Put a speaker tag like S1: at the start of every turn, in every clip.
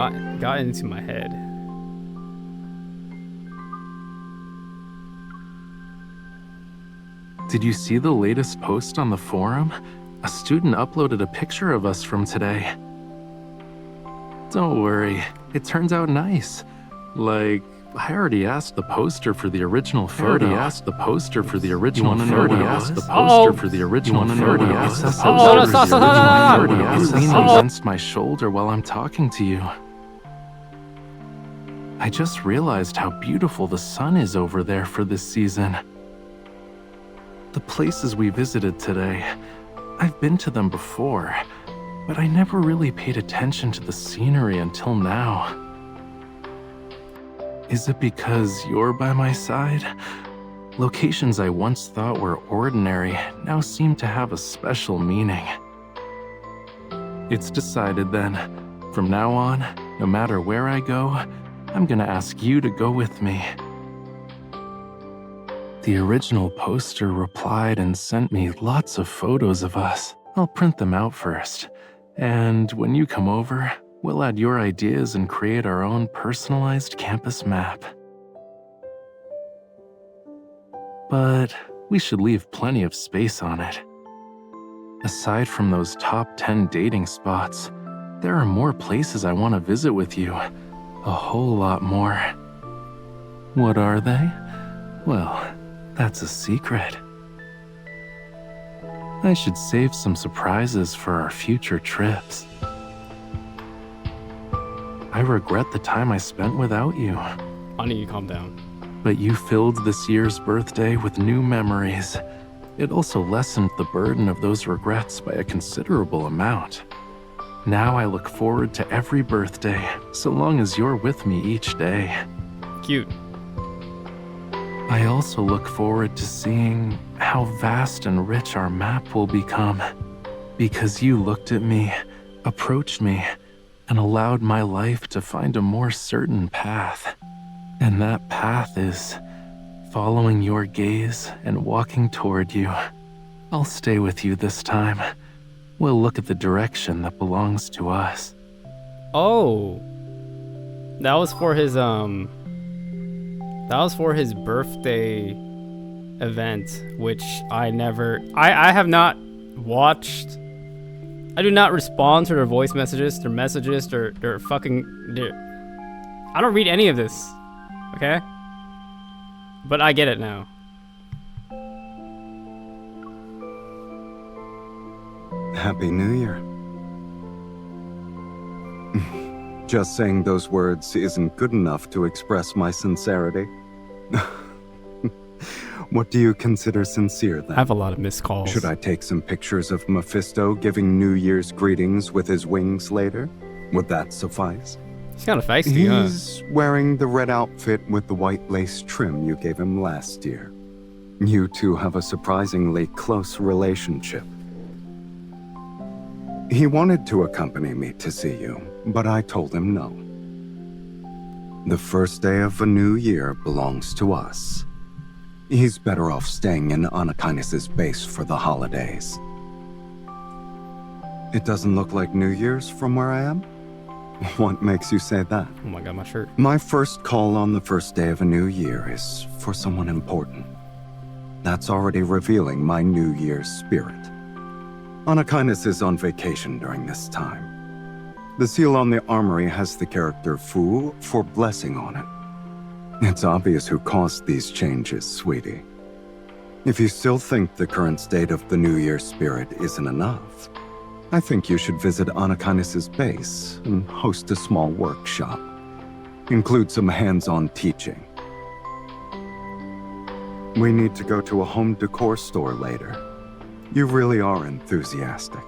S1: got into my head.
S2: Did you see the latest post on the forum? A student uploaded a picture of us from today. Don't worry, it turns out nice. Like, I already asked the poster for the original photo. You want to know what it was? Leaning against my shoulder while I'm talking to you. I just realized how beautiful the sun is over there for this season. The places we visited today, I've been to them before, but I never really paid attention to the scenery until now. Is it because you're by my side? Locations I once thought were ordinary now seem to have a special meaning. It's decided then. From now on, no matter where I go, I'm gonna ask you to go with me. The original poster replied and sent me lots of photos of us. I'll print them out first. And when you come over, we'll add your ideas and create our own personalized campus map. But we should leave plenty of space on it. Aside from those top 10 dating spots, there are more places I want to visit with you. A whole lot more. What are they? Well, that's a secret. I should save some surprises for our future trips. I regret the time I spent without you.
S1: I need you to calm down.
S2: But you filled this year's birthday with new memories. It also lessened the burden of those regrets by a considerable amount. Now I look forward to every birthday, so long as you're with me each day.
S1: Cute.
S2: I also look forward to seeing how vast and rich our map will become. Because you looked at me, approached me, and allowed my life to find a more certain path. And that path is following your gaze and walking toward you. I'll stay with you this time. We'll look at the direction that belongs to us.
S1: Oh. That was for his birthday event, which I have not watched. I do not respond to their voice messages, their fucking. I don't read any of this, okay? But I get it now.
S3: Happy New Year. Just saying those words isn't good enough to express my sincerity. What do you consider sincere, then?
S1: I have a lot of missed calls.
S3: Should I take some pictures of Mephisto giving New Year's greetings with his wings later? Would that suffice?
S1: He's kind of feisty, huh?
S3: He's wearing the red outfit with the white lace trim you gave him last year. You two have a surprisingly close relationship. He wanted to accompany me to see you, but I told him no. The first day of a new year belongs to us. He's better off staying in Anakinis' base for the holidays. It doesn't look like New Year's from where I am? What makes you say that?
S1: Oh my god, my shirt.
S3: My first call on the first day of a new year is for someone important. That's already revealing my New Year's spirit. Anakinis is on vacation during this time. The seal on the armory has the character Fu for blessing on it. It's obvious who caused these changes, sweetie. If you still think the current state of the New Year spirit isn't enough, I think you should visit Anakinis' base and host a small workshop. Include some hands-on teaching. We need to go to a home decor store later. You really are enthusiastic.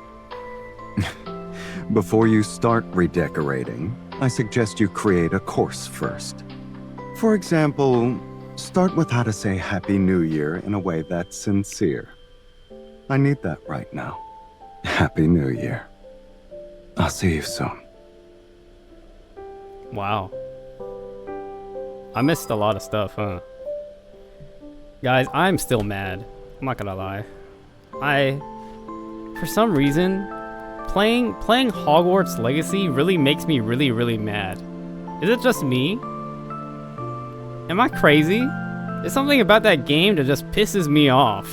S3: Before you start redecorating, I suggest you create a course first. For example, start with how to say Happy New Year in a way that's sincere. I need that right now. Happy New Year. I'll see you soon.
S1: Wow. I missed a lot of stuff, huh? Guys, I'm still mad. I'm not gonna lie. For some reason, playing Hogwarts Legacy really makes me really mad. Is it just me? Am I crazy? There's something about that game that just pisses me off.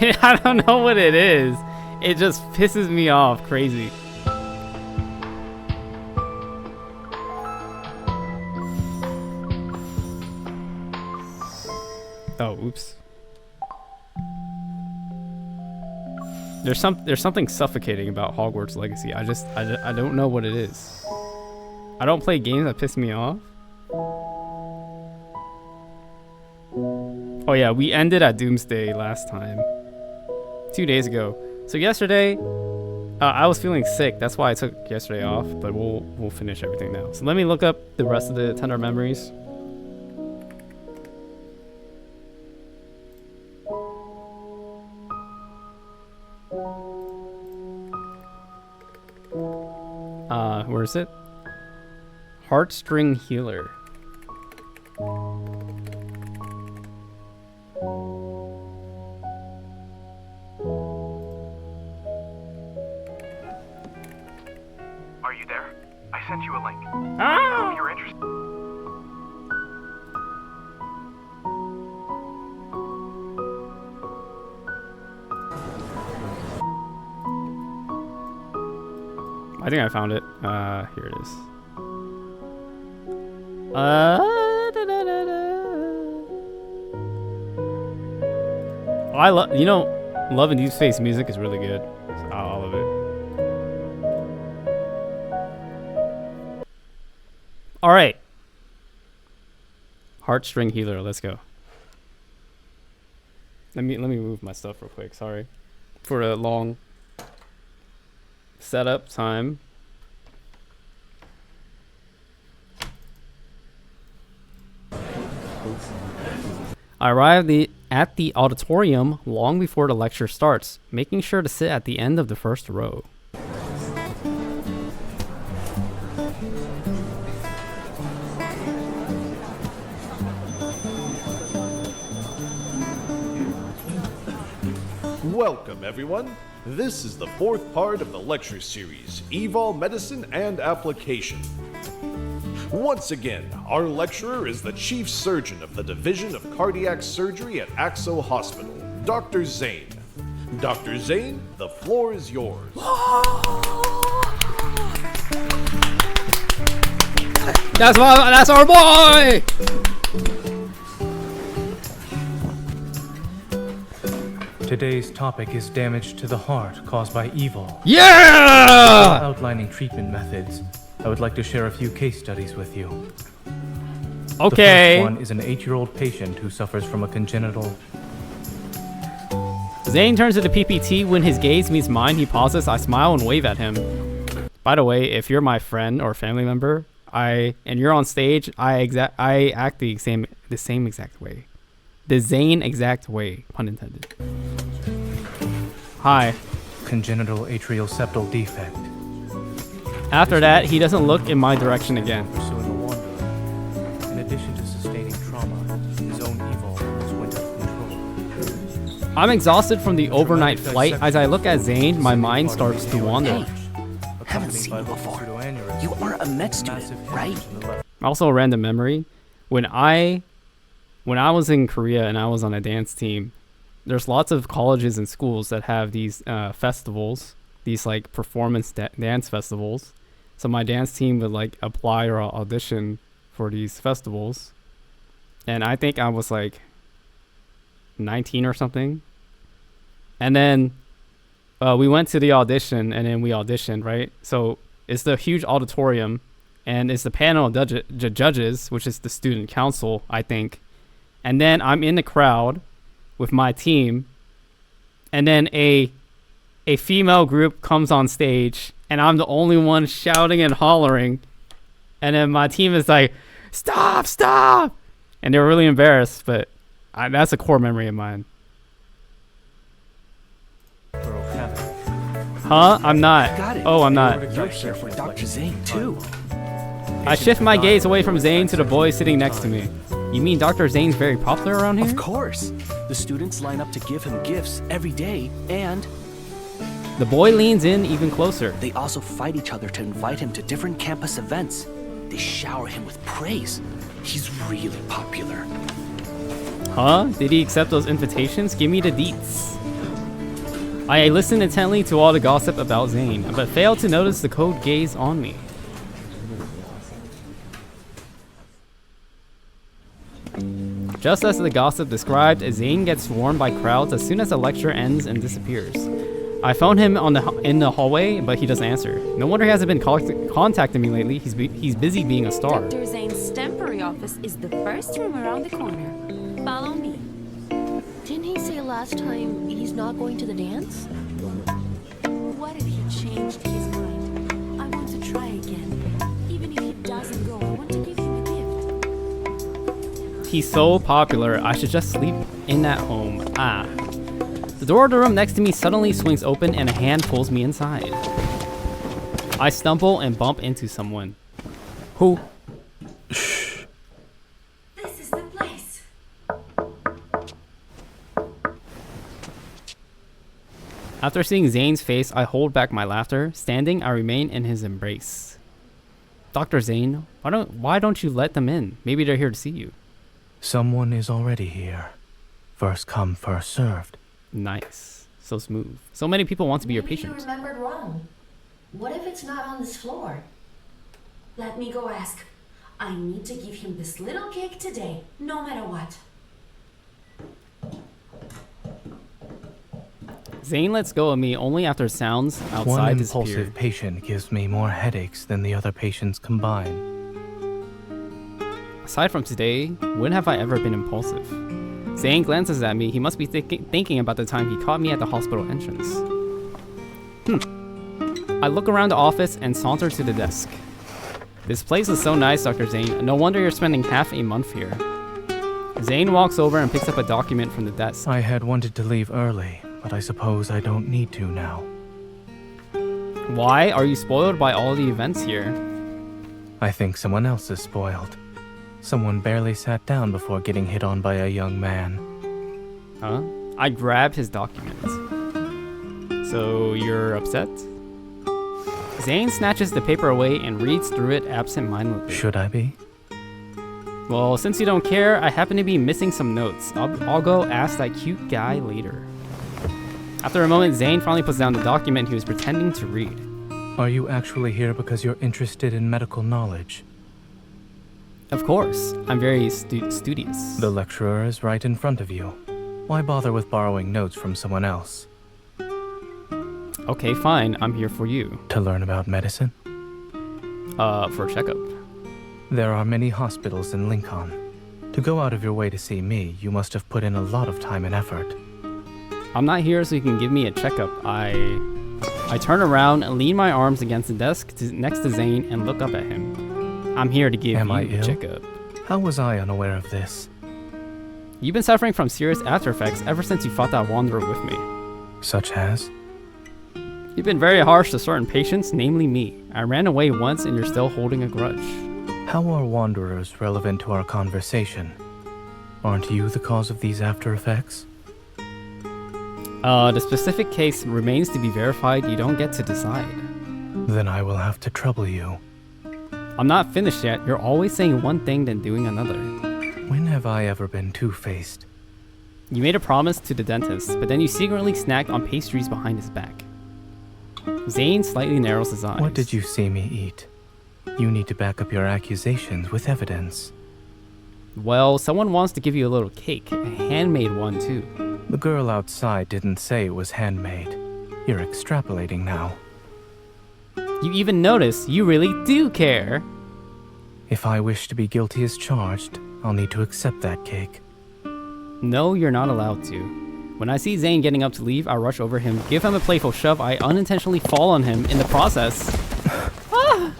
S1: I don't know what it is. It just pisses me off crazy. Oh, oops. There's something suffocating about Hogwarts Legacy. I don't know what it is. I don't play games that piss me off. Oh yeah, we ended at Doomsday last time. 2 days ago. So yesterday, I was feeling sick. That's why I took yesterday off. But we'll finish everything now. So let me look up the rest of the tender memories. Where is it? Heartstring Healer.
S4: Are you there? I sent you a link.
S1: Ah!
S4: If you're interested.
S1: I think I found it. Here it is. I love, you know, Love and Deepspace music is really good. All of it. All right. Heartstring Healer. Let's go. Let me move my stuff real quick. Sorry for a long setup time. I arrived at the auditorium long before the lecture starts, making sure to sit at the end of the first row.
S5: Welcome, everyone. This is the fourth part of the lecture series, Evol Medicine and Application. Once again, our lecturer is the Chief Surgeon of the Division of Cardiac Surgery at Axo Hospital, Dr. Zayne. Dr. Zayne, the floor is yours.
S1: That's our boy!
S6: Today's topic is damage to the heart caused by evil.
S1: Yeah!
S6: Before outlining treatment methods, I would like to share a few case studies with you.
S1: Okay.
S6: The first one is an 8-year-old patient who suffers from a congenital...
S1: Zayne turns to the PPT. When his gaze meets mine, he pauses. I smile and wave at him. By the way, if you're my friend or family member, and you're on stage, I act the same exact way. The Zayne exact way, pun intended. Hi.
S6: Congenital atrial septal defect.
S1: After that, he doesn't look in my direction again.
S6: Pursuing a wanderer. In addition to sustaining trauma, his own evil went out of control.
S1: I'm exhausted from the overnight flight. As I look at Zayne, my mind starts to wander.
S7: Haven't seen you before. You are a med student, right?
S1: Also a random memory. When I was in Korea and I was on a dance team, there's lots of colleges and schools that have these festivals, these like performance dance festivals. So my dance team would like apply or audition for these festivals. And I think I was like 19 or something. And then we went to the audition and then we auditioned, right? So it's the huge auditorium and it's the panel of judges, which is the student council, I think. And then I'm in the crowd with my team. And then a female group comes on stage and I'm the only one shouting and hollering. And then my team is like, stop, stop. And they're really embarrassed, but that's a core memory of mine. Huh? I'm not.
S7: Got it.
S1: Oh, I'm not.
S7: You're here for Dr. Zayne, too.
S1: I shift my gaze away from Zayne to the boy sitting next to me. You mean Dr. Zayne's very popular around here?
S7: Of course. The students line up to give him gifts every day, and
S1: The boy leans in even closer.
S7: They also fight each other to invite him to different campus events. They shower him with praise. He's really popular.
S1: Huh? Did he accept those invitations? Give me the deets. I listened intently to all the gossip about Zayne, but failed to notice the cold gaze on me. Just as the gossip described, Zayne gets swarmed by crowds as soon as the lecture ends and disappears. I phoned him in the hallway, but he doesn't answer. No wonder he hasn't been contacting me lately. He's busy being a star.
S8: Dr. Zayne's temporary office is the first room around the corner. Follow me.
S9: Didn't he say last time he's not going to the dance?
S8: What if he changed his mind? I want to try again. Even if he doesn't go, I want to give him a gift.
S1: He's so popular, I should just sleep in at home. Ah. The door of the room next to me suddenly swings open and a hand pulls me inside. I stumble and bump into someone. Who?
S8: This is the place.
S1: After seeing Zayne's face, I hold back my laughter. Standing, I remain in his embrace. Dr. Zayne, why don't you let them in? Maybe they're here to see you.
S6: Someone is already here. First come, first served.
S1: Nice. So smooth. So many people want to be your
S9: Maybe
S1: patient.
S9: you remembered wrong. What if it's not on this floor?
S8: Let me go ask. I need to give him this little cake today, no matter what.
S1: Zayne lets go of me only after sounds outside
S6: One
S1: disappear.
S6: impulsive patient gives me more headaches than the other patients combined.
S1: Aside from today, when have I ever been impulsive? Zayne glances at me. He must be thinking about the time he caught me at the hospital entrance. I look around the office and saunter to the desk. This place is so nice, Dr. Zayne. No wonder you're spending half a month here. Zayne walks over and picks up a document from the desk.
S6: I had wanted to leave early, but I suppose I don't need to now.
S1: Why are you spoiled by all the events here?
S6: I think someone else is spoiled. Someone barely sat down before getting hit on by a young man.
S1: Huh? I grab his document. So you're upset? Zayne snatches the paper away and reads through it absent-mindedly.
S6: Should I be?
S1: Well, since you don't care, I happen to be missing some notes. I'll go ask that cute guy later. After a moment, Zayne finally puts down the document he was pretending to read.
S6: Are you actually here because you're interested in medical knowledge?
S1: Of course, I'm very studious.
S6: The lecturer is right in front of you. Why bother with borrowing notes from someone else?
S1: Okay, fine, I'm here for you.
S6: To learn about medicine?
S1: For a checkup.
S6: There are many hospitals in Lincoln. To go out of your way to see me, you must have put in a lot of time and effort.
S1: I'm not here so you can give me a checkup. I turn around and lean my arms against the desk next to Zayne and look up at him. I'm here to give you a checkup.
S6: How was I unaware of this?
S1: You've been suffering from serious after effects ever since you fought that wanderer with me.
S6: Such as?
S1: You've been very harsh to certain patients, namely me. I ran away once and you're still holding a grudge.
S6: How are wanderers relevant to our conversation? Aren't you the cause of these after effects?
S1: The specific case remains to be verified. You don't get to decide.
S6: Then I will have to trouble you.
S1: I'm not finished yet. You're always saying one thing then doing another.
S6: When have I ever been two-faced?
S1: You made a promise to the dentist, but then you secretly snacked on pastries behind his back. Zayne slightly narrows his eyes.
S6: What did you see me eat? You need to back up your accusations with evidence.
S1: Well, someone wants to give you a little cake, a handmade one too.
S6: The girl outside didn't say it was handmade. You're extrapolating now.
S1: You even notice you really do care.
S6: If I wish to be guilty as charged, I'll need to accept that cake.
S1: No, you're not allowed to. When I see Zayne getting up to leave, I rush over him, give him a playful shove. I unintentionally fall on him in the process. Ah!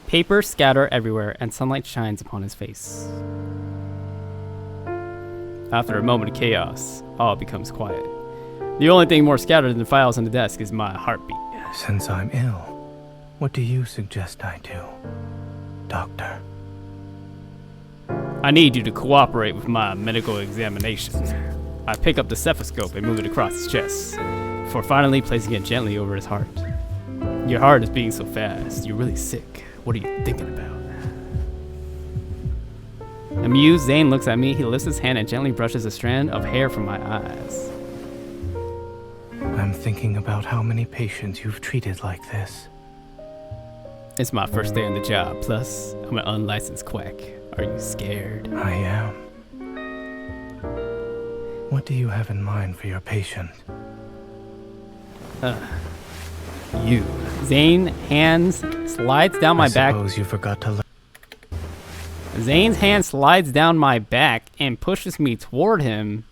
S1: Paper scatter everywhere, and sunlight shines upon his face. After a moment of chaos, all becomes quiet. The only thing more scattered than the files on the desk is my heartbeat.
S6: Since I'm ill, what do you suggest I do, Doctor?
S1: I need you to cooperate with my medical examination. I pick up the stethoscope and move it across his chest, before finally placing it gently over his heart. Your heart is beating so fast. You're really sick. What are you thinking about? Amused, Zayne looks at me. He lifts his hand and gently brushes a strand of hair from my eyes.
S6: I'm thinking about how many patients you've treated like this.
S1: It's my first day on the job. Plus, I'm an unlicensed quack. Are you scared?
S6: I am. What do you have in mind for your patient?
S1: You. Zayne hands slides down my back.
S6: I suppose you forgot to learn.
S1: Zayne's hand slides down my back and pushes me toward him.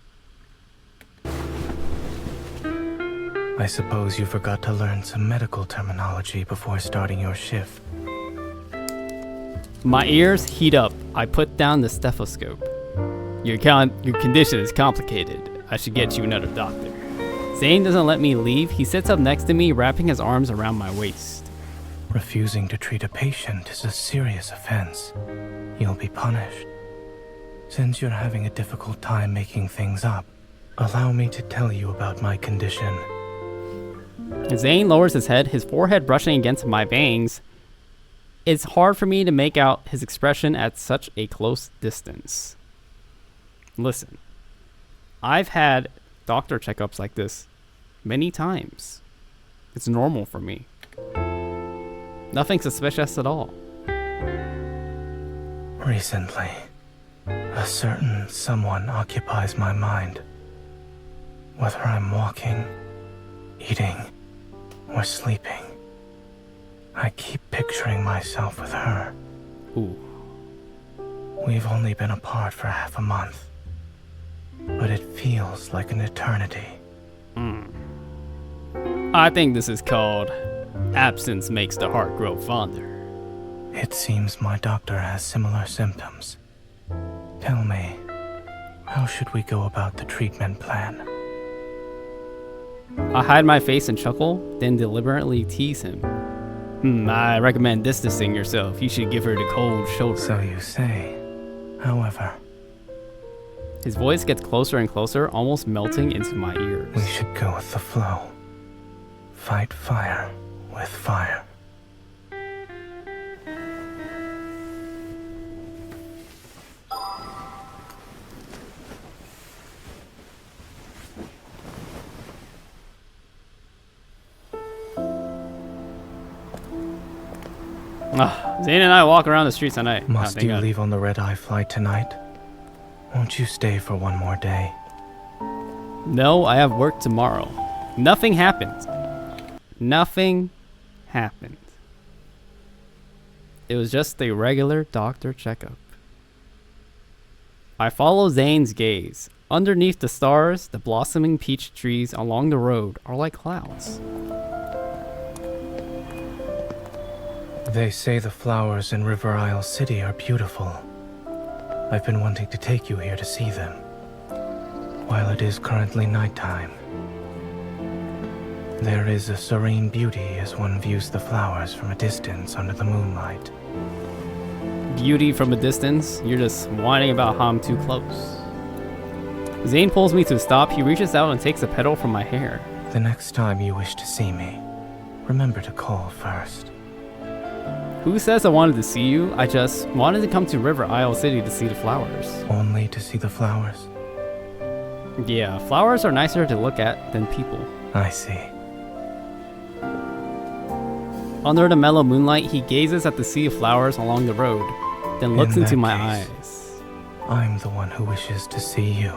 S6: I suppose you forgot to learn some medical terminology before starting your shift.
S1: My ears heat up. I put down the stethoscope. Your condition is complicated. I should get you another doctor. Zayne doesn't let me leave. He sits up next to me, wrapping his arms around my waist.
S6: Refusing to treat a patient is a serious offense. You'll be punished. Since you're having a difficult time making things up, allow me to tell you about my condition.
S1: Zayne lowers his head, his forehead brushing against my bangs. It's hard for me to make out his expression at such a close distance. Listen, I've had doctor checkups like this many times. It's normal for me. Nothing suspicious at all.
S6: Recently, a certain someone occupies my mind. Whether I'm walking, eating, or sleeping, I keep picturing myself with her.
S1: Ooh.
S6: We've only been apart for half a month, but it feels like an eternity.
S1: I think this is called absence makes the heart grow fonder.
S6: It seems my doctor has similar symptoms. Tell me, how should we go about the treatment plan?
S1: I hide my face and chuckle, then deliberately tease him. I recommend distancing yourself. You should give her the cold shoulder.
S6: So you say. However,
S1: his voice gets closer and closer, almost melting into my ears.
S6: We should go with the flow. Fight fire with fire.
S1: Zayne and I walk around the streets at night.
S6: Must you leave on the red-eye flight tonight? Won't you stay for one more day?
S1: No, I have work tomorrow. Nothing happened. Nothing happened. It was just a regular doctor checkup. I follow Zayne's gaze. Underneath the stars, the blossoming peach trees along the road are like clouds.
S6: They say the flowers in River Isle City are beautiful. I've been wanting to take you here to see them. While it is currently nighttime, there is a serene beauty as one views the flowers from a distance under the moonlight.
S1: Beauty from a distance? You're just whining about how I'm too close. Zayne pulls me to a stop. He reaches out and takes a petal from my hair.
S6: The next time you wish to see me, remember to call first.
S1: Who says I wanted to see you? I just wanted to come to River Isle City to see the flowers.
S6: Only to see the flowers?
S1: Yeah, flowers are nicer to look at than people.
S6: I see.
S1: Under the mellow moonlight, he gazes at the sea of flowers along the road, then looks into my eyes.
S6: I'm the one who wishes to see you.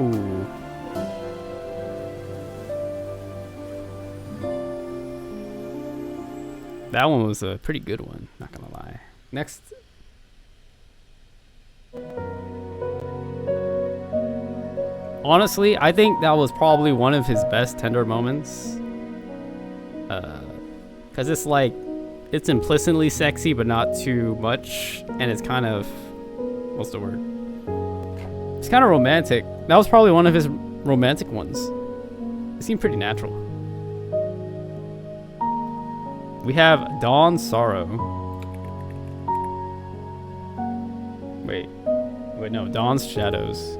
S1: Ooh. That one was a pretty good one, not gonna lie. Next. Honestly, I think that was probably one of his best tender moments. Because it's like, it's implicitly sexy, but not too much. And it's kind of, what's the word? It's kind of romantic. That was probably one of his romantic ones. It seemed pretty natural. We have Dawn's Sorrow. Wait, no, Dawn's Shadows.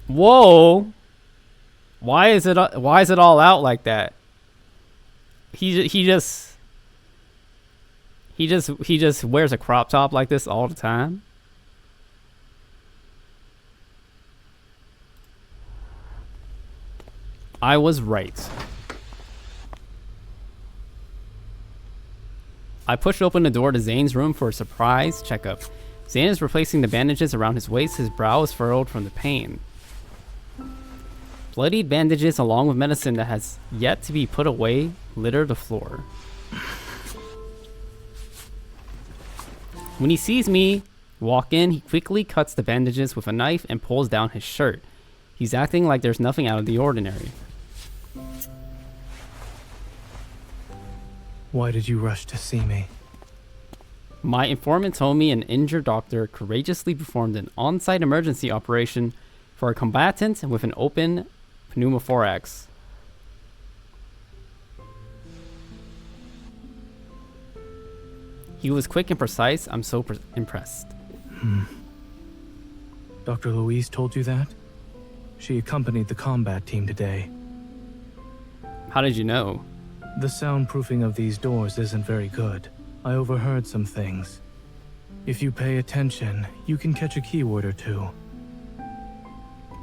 S1: Whoa! Why is it all out like that? He just wears a crop top like this all the time. I was right. I pushed open the door to Zayne's room for a surprise checkup. Zayne is replacing the bandages around his waist. His brow is furrowed from the pain. Bloodied bandages along with medicine that has yet to be put away litter the floor. When he sees me walk in, he quickly cuts the bandages with a knife and pulls down his shirt. He's acting like there's nothing out of the ordinary.
S6: Why did you rush to see me?
S1: My informant told me an injured doctor courageously performed an on-site emergency operation for a combatant with an open pneumothorax. He was quick and precise. I'm so impressed.
S6: Dr. Louise told you that? She accompanied the combat team today.
S1: How did you know?
S6: The soundproofing of these doors isn't very good. I overheard some things. If you pay attention, you can catch a keyword or two.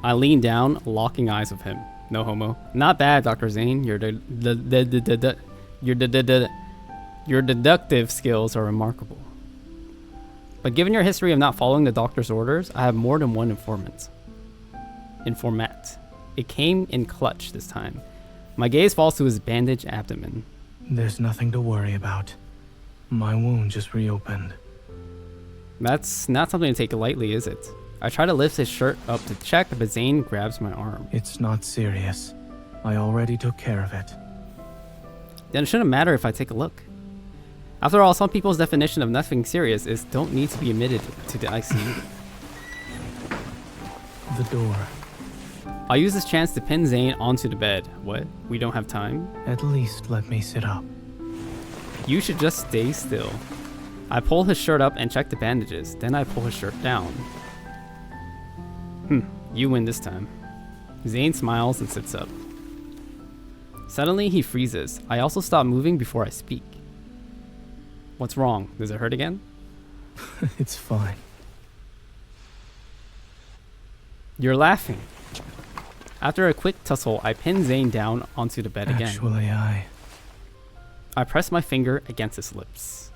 S1: I lean down, locking eyes with him. No homo. Not bad, Dr. Zayne. Your deductive skills are remarkable. But given your history of not following the doctor's orders, I have more than one informant. It came in clutch this time. My gaze falls to his bandaged abdomen.
S6: There's nothing to worry about. My wound just reopened.
S1: That's not something to take lightly, is it? I try to lift his shirt up to check, but Zayne grabs my arm.
S6: It's not serious. I already took care of it.
S1: Then it shouldn't matter if I take a look. After all, some people's definition of nothing serious is don't need to be admitted to the ICU.
S6: The door.
S1: I'll use this chance to pin Zayne onto the bed. What? We don't have time?
S6: At least let me sit up.
S1: You should just stay still. I pull his shirt up and check the bandages. Then I pull his shirt down. You win this time. Zayne smiles and sits up. Suddenly, he freezes. I also stop moving before I speak. What's wrong? Does it hurt again?
S6: It's fine.
S1: You're laughing. After a quick tussle, I pin Zayne down onto the bed again.
S6: Actually,
S1: I press my finger against his lips.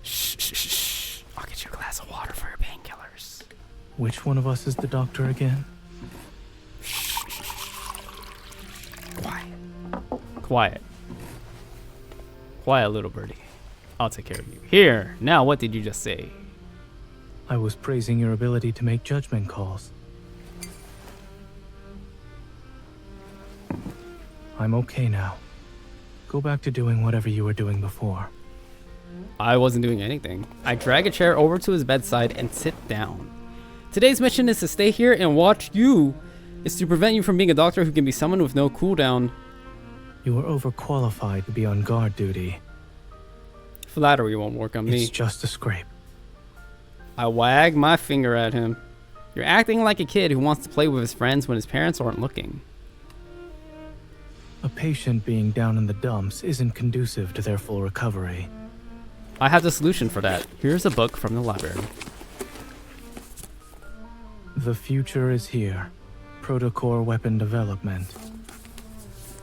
S1: Shh, shh, shh, shh. I'll get you a glass of water for your painkillers.
S6: Which one of us is the doctor again?
S1: Shh, shh, shh. Quiet. Quiet. Quiet, little birdie. I'll take care of you. Here, now what did you just say?
S6: I was praising your ability to make judgment calls. I'm okay now. Go back to doing whatever you were doing before.
S1: I wasn't doing anything. I drag a chair over to his bedside and sit down. Today's mission is to stay here and watch you. It's to prevent you from being a doctor who can be summoned with no cooldown.
S6: You are overqualified to be on guard duty.
S1: Flattery won't work on me.
S6: It's just a scrape.
S1: I wag my finger at him. You're acting like a kid who wants to play with his friends when his parents aren't looking.
S6: A patient being down in the dumps isn't conducive to their full recovery.
S1: I have the solution for that. Here's a book from the library.
S6: The future is here. Protocore weapon development.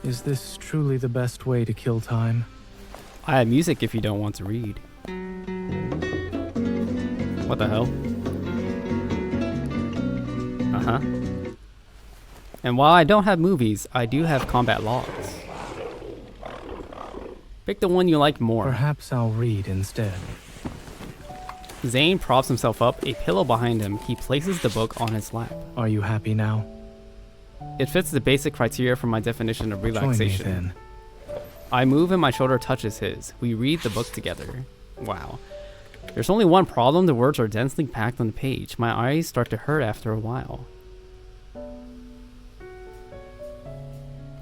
S6: Is this truly the best way to kill time?
S1: I have music if you don't want to read. What the hell? Uh-huh. And while I don't have movies, I do have combat logs. Pick the one you like more.
S6: Perhaps I'll read instead.
S1: Zayne props himself up, a pillow behind him. He places the book on his lap.
S6: Are you happy now?
S1: It fits the basic criteria for my definition of relaxation.
S6: Join me, then.
S1: I move and my shoulder touches his. We read the book together. Wow. There's only one problem. The words are densely packed on the page. My eyes start to hurt after a while.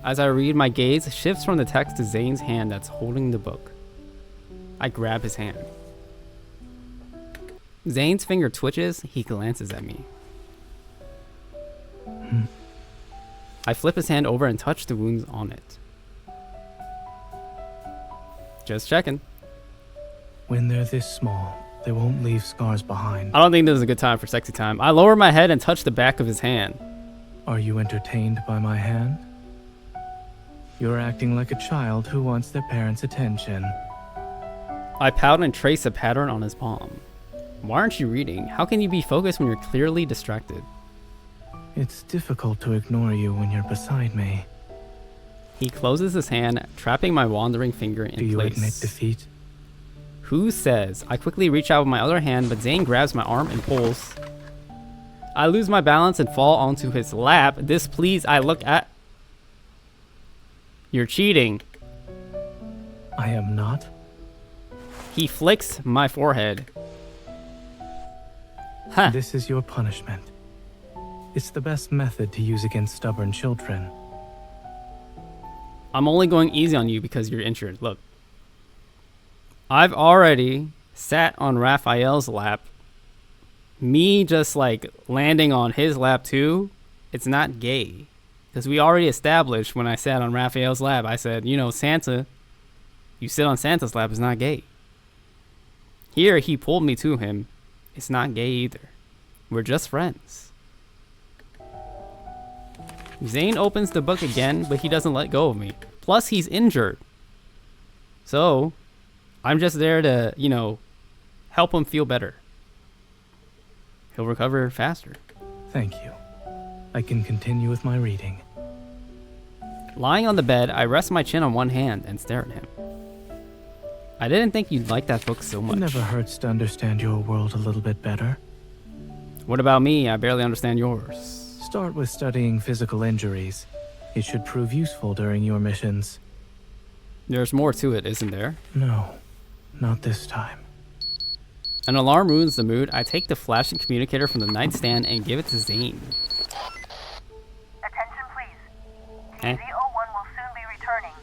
S1: As I read, my gaze shifts from the text to Zayne's hand that's holding the book. I grab his hand. Zayne's finger twitches. He glances at me. I flip his hand over and touch the wounds on it. Just checking.
S6: When they're this small, they won't leave scars behind.
S1: I don't think this is a good time for sexy time. I lower my head and touch the back of his hand.
S6: Are you entertained by my hand? You're acting like a child who wants their parents' attention.
S1: I pout and trace a pattern on his palm. Why aren't you reading? How can you be focused when you're clearly distracted?
S6: It's difficult to ignore you when you're beside me.
S1: He closes his hand, trapping my wandering finger in place.
S6: Do you admit defeat?
S1: Who says? I quickly reach out with my other hand, but Zayne grabs my arm and pulls. I lose my balance and fall onto his lap. Displeased, I look at... You're cheating.
S6: I am not.
S1: He flicks my forehead. Huh.
S6: This is your punishment. It's the best method to use against stubborn children.
S1: I'm only going easy on you because you're injured. Look. I've already sat on Raphael's lap. Me just like landing on his lap too, it's not gay. Because we already established when I sat on Raphael's lap, I said, you know, Santa, you sit on Santa's lap is not gay. Here, he pulled me to him. It's not gay either. We're just friends. Zayne opens the book again, but he doesn't let go of me. Plus, he's injured. So, I'm just there to, you know, help him feel better. He'll recover faster.
S6: Thank you. I can continue with my reading.
S1: Lying on the bed, I rest my chin on one hand and stare at him. I didn't think you'd like that book so much.
S6: It never hurts to understand your world a little bit better.
S1: What about me? I barely understand yours.
S6: Start with studying physical injuries. It should prove useful during your missions.
S1: There's more to it, isn't there?
S6: No, not this time.
S1: An alarm ruins the mood. I take the flashing communicator from the nightstand and give it to Zayne.
S10: Attention please. Team Z01 will soon be returning.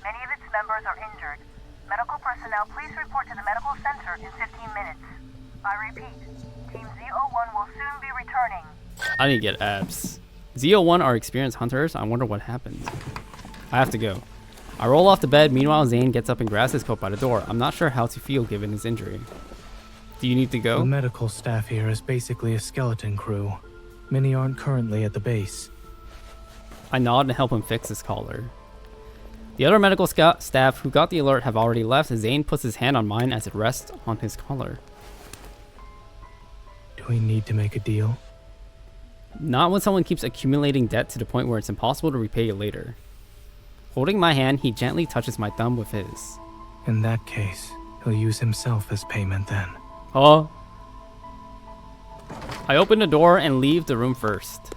S10: Many of its members are injured. Medical personnel, please report to the medical center in 15 minutes. I repeat, Team Z01 will soon be returning.
S1: I didn't get abs. Z01 are experienced hunters. I wonder what happened. I have to go. I roll off the bed. Meanwhile, Zayne gets up and grabs his coat by the door. I'm not sure how to feel given his injury. Do you need to go?
S6: The medical staff here is basically a skeleton crew. Many aren't currently at the base.
S1: I nod and help him fix his collar. The other medical staff who got the alert have already left. Zayne puts his hand on mine as it rests on his collar.
S6: Do we need to make a deal?
S1: Not when someone keeps accumulating debt to the point where it's impossible to repay it later. Holding my hand, he gently touches my thumb with his.
S6: In that case, he'll use himself as payment then.
S1: Oh. I open the door and leave the room first.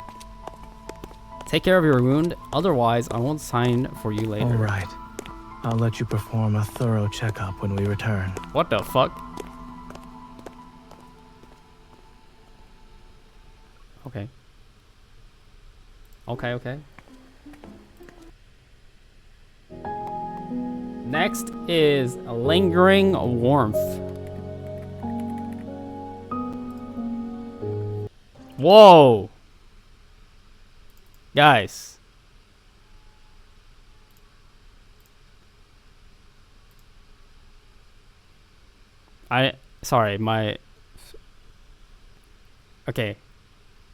S1: Take care of your wound, otherwise I won't sign for you later.
S6: All right. I'll let you perform a thorough checkup when we return.
S1: What the fuck? Okay. Okay. Next is Lingering Warmth. Whoa! Guys. Okay.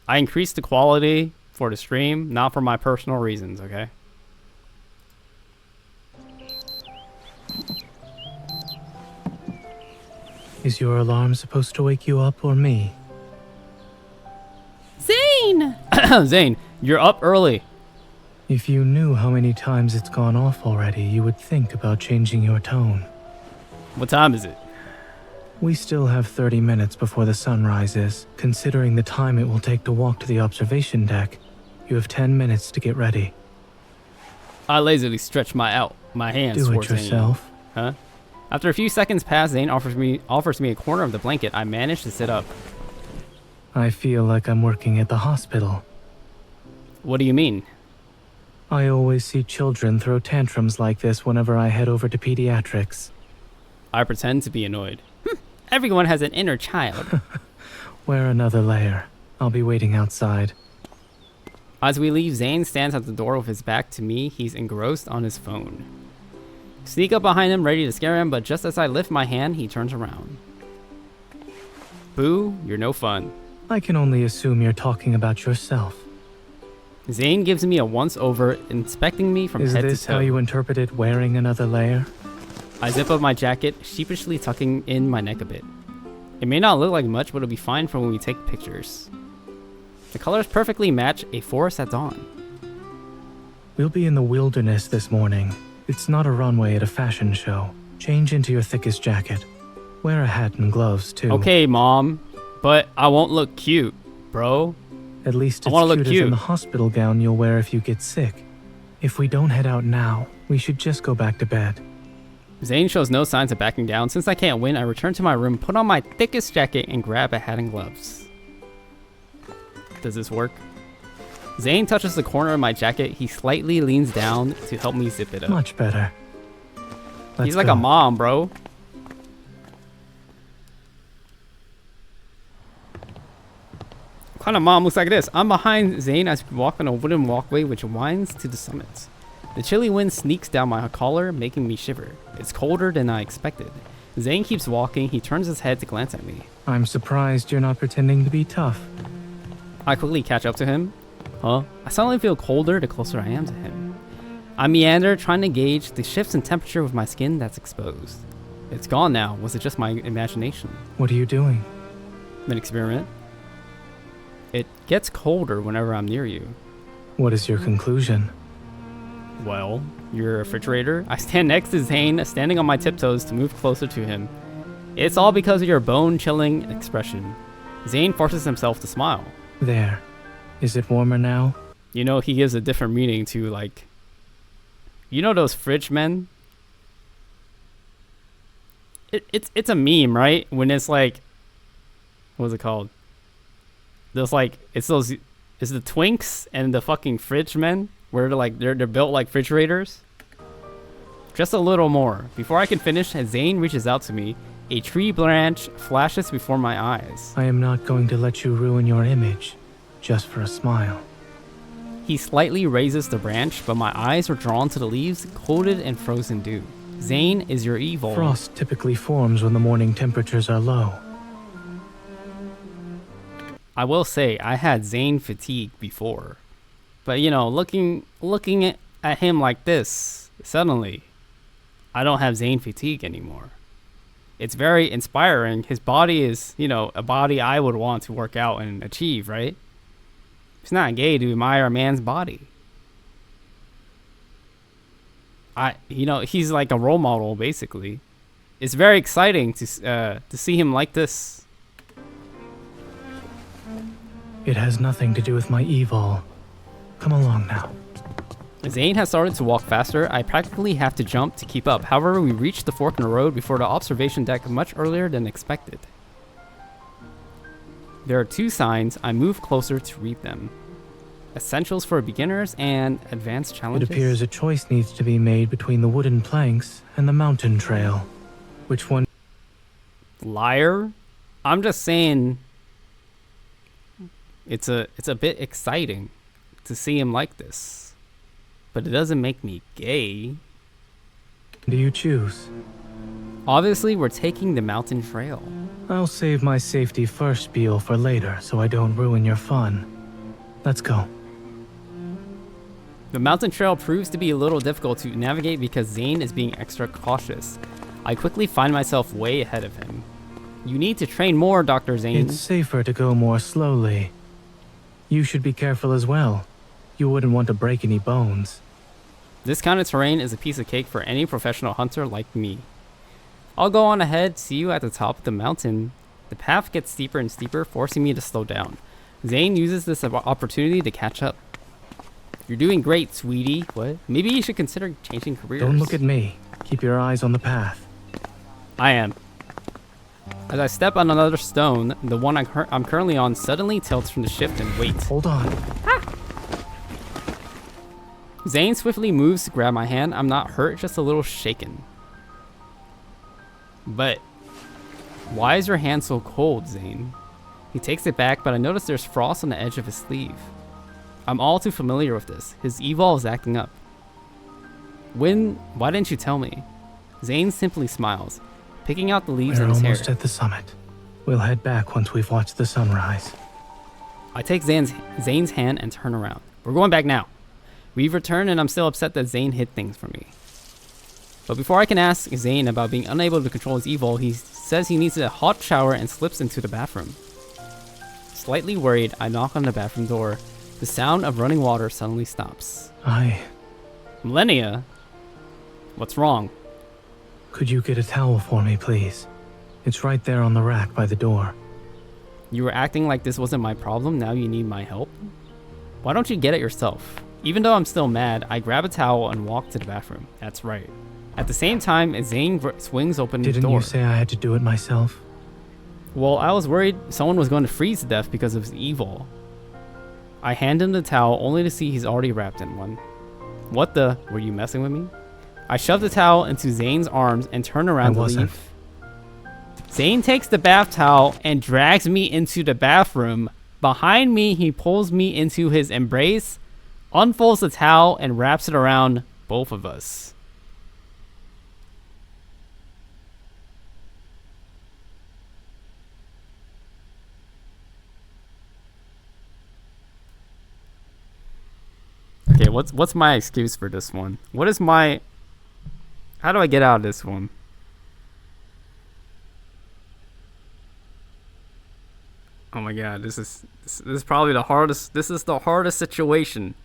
S1: I increased the quality for the stream, not for my personal reasons, okay?
S6: Is your alarm supposed to wake you up or me?
S1: Zayne! Zayne, you're up early.
S6: If you knew how many times it's gone off already, you would think about changing your tone.
S1: What time is it?
S6: We still have 30 minutes before the sun rises. Considering the time it will take to walk to the observation deck, you have 10 minutes to get ready.
S1: I lazily stretch my hands
S6: Do it
S1: towards
S6: yourself.
S1: Zayne. Huh? After a few seconds pass, Zayne offers me a corner of the blanket. I manage to sit up.
S6: I feel like I'm working at the hospital.
S1: What do you mean?
S6: I always see children throw tantrums like this whenever I head over to pediatrics.
S1: I pretend to be annoyed. Everyone has an inner child.
S6: Wear another layer. I'll be waiting outside.
S1: As we leave, Zayne stands at the door with his back to me. He's engrossed on his phone. Sneak up behind him, ready to scare him, but just as I lift my hand, he turns around. Boo, you're no fun.
S6: I can only assume you're talking about yourself.
S1: Zayne gives me a once-over, inspecting me from head to toe.
S6: Is this how you interpreted wearing another layer?
S1: I zip up my jacket, sheepishly tucking in my neck a bit. It may not look like much, but it'll be fine for when we take pictures. The colors perfectly match a forest at dawn.
S6: We'll be in the wilderness this morning. It's not a runway at a fashion show. Change into your thickest jacket. Wear a hat and gloves, too.
S1: Okay, Mom, but I won't look cute, bro.
S6: At least
S1: I
S6: it's
S1: wanna look
S6: cute as
S1: cute.
S6: in the hospital gown you'll wear if you get sick. If we don't head out now, we should just go back to bed.
S1: Zayne shows no signs of backing down. Since I can't win, I return to my room, put on my thickest jacket, and grab a hat and gloves. Does this work? Zayne touches the corner of my jacket. He slightly leans down to help me zip it up.
S6: Much better.
S1: He's like a mom, bro. What kind of mom looks like this? I'm behind Zayne as we walk on a wooden walkway which winds to the summit. The chilly wind sneaks down my collar, making me shiver. It's colder than I expected. Zayne keeps walking. He turns his head to glance at me.
S6: I'm surprised you're not pretending to be tough.
S1: I quickly catch up to him. Huh? I suddenly feel colder the closer I am to him. I meander, trying to gauge the shifts in temperature with my skin that's exposed. It's gone now. Was it just my imagination?
S6: What are you doing?
S1: An experiment. It gets colder whenever I'm near you.
S6: What is your conclusion?
S1: Well, your refrigerator. I stand next to Zayne, standing on my tiptoes to move closer to him. It's all because of your bone-chilling expression. Zayne forces himself to smile.
S6: There. Is it warmer now?
S1: You know, he gives a different meaning to, like... You know those fridge men? It's a meme, right? When it's like... What's it called? Those, like... It's the Twinks and the fucking fridge men? Where they're built like refrigerators. Just a little more. Before I can finish, Zayne reaches out to me. A tree branch flashes before my eyes.
S6: I am not going to let you ruin your image, just for a smile.
S1: He slightly raises the branch, but my eyes are drawn to the leaves, coated in frozen dew. Zayne is your evil.
S6: Frost typically forms when the morning temperatures are low.
S1: I will say, I had Zayne fatigue before. But, you know, looking at him like this, suddenly, I don't have Zayne fatigue anymore. It's very inspiring. His body is, you know, a body I would want to work out and achieve, right? It's not gay to admire a man's body. You know, he's like a role model, basically. It's very exciting to see him like this.
S6: It has nothing to do with my evil. Come along now.
S1: Zayne has started to walk faster. I practically have to jump to keep up. However, we reach the fork in the road before the observation deck much earlier than expected. There are 2 signs. I move closer to read them. Essentials for beginners and advanced challenges.
S6: It appears a choice needs to be made between the wooden planks and the mountain trail. Which one?
S1: Liar. I'm just saying it's a bit exciting to see him like this. But it doesn't make me gay.
S6: Do you choose?
S1: Obviously, we're taking the mountain trail.
S6: I'll save my safety first spiel for later so I don't ruin your fun. Let's go.
S1: The mountain trail proves to be a little difficult to navigate because Zayne is being extra cautious. I quickly find myself way ahead of him. You need to train more, Dr. Zayne.
S6: It's safer to go more slowly. You should be careful as well. You wouldn't want to break any bones.
S1: This kind of terrain is a piece of cake for any professional hunter like me. I'll go on ahead, see you at the top of the mountain. The path gets steeper and steeper, forcing me to slow down. Zayne uses this opportunity to catch up. You're doing great, sweetie. What? Maybe you should consider changing careers.
S6: Don't look at me. Keep your eyes on the path.
S1: I am. As I step on another stone, the one I'm currently on suddenly tilts from the shift and waits.
S6: Hold on.
S1: Zayne swiftly moves to grab my hand. I'm not hurt, just a little shaken. But why is your hand so cold, Zayne? He takes it back, but I notice there's frost on the edge of his sleeve. I'm all too familiar with this. His evil is acting up. Why didn't you tell me? Zayne simply smiles, picking out the leaves
S6: We're
S1: in his hair.
S6: almost at the summit. We'll head back once we've watched the sunrise.
S1: I take Zayne's hand and turn around. We're going back now. We've returned and I'm still upset that Zayne hid things from me. But before I can ask Zayne about being unable to control his evil, he says he needs a hot shower and slips into the bathroom. Slightly worried, I knock on the bathroom door. The sound of running water suddenly stops. Millennia? What's wrong?
S6: Could you get a towel for me, please? It's right there on the rack by the door.
S1: You were acting like this wasn't my problem, now you need my help? Why don't you get it yourself? Even though I'm still mad, I grab a towel and walk to the bathroom. That's right. At the same time, Zayne swings open the door.
S6: Didn't you say I had to do it myself?
S1: Well, I was worried someone was going to freeze to death because of his evil. I hand him the towel only to see he's already wrapped in one. What the? Were you messing with me? I shove the towel into Zayne's arms and turn around to leave. Zayne takes the bath towel and drags me into the bathroom. Behind me, he pulls me into his embrace, unfolds the towel, and wraps it around both of us. Okay, what's my excuse for this one? How do I get out of this one? Oh my god, this is probably the hardest. This is the hardest situation.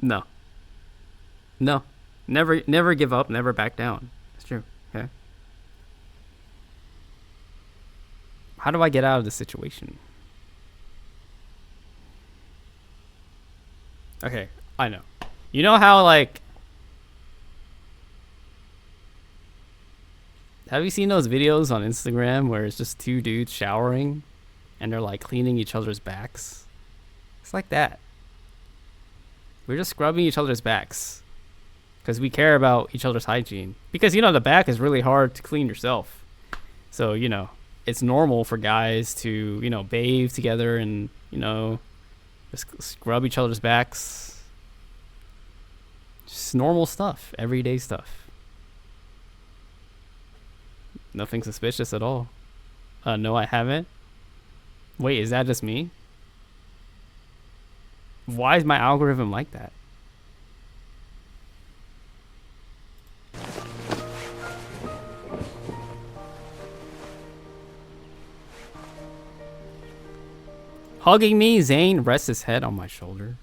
S1: No. Never give up, never back down. It's true. Okay. How do I get out of this situation? Okay, I know. You know how, like... Have you seen those videos on Instagram where it's just two dudes showering and they're, like, cleaning each other's backs? It's like that. We're just scrubbing each other's backs because we care about each other's hygiene. Because, the back is really hard to clean yourself. So, it's normal for guys to, bathe together and, just scrub each other's backs. Just normal stuff, everyday stuff. Nothing suspicious at all. No, I haven't. Wait, is that just me? Why is my algorithm like that? Hugging me, Zayne rests his head on my shoulder.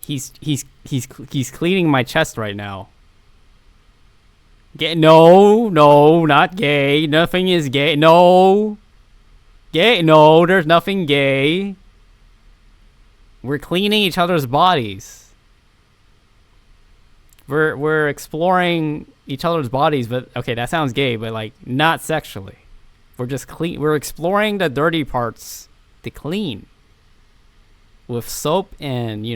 S1: He's cleaning my chest right now. No, not gay. Nothing is gay. No. Gay? No, there's nothing gay. We're cleaning each other's bodies. We're exploring each other's bodies, but okay, that sounds gay, but like not sexually. We're exploring the dirty parts to clean with soap and,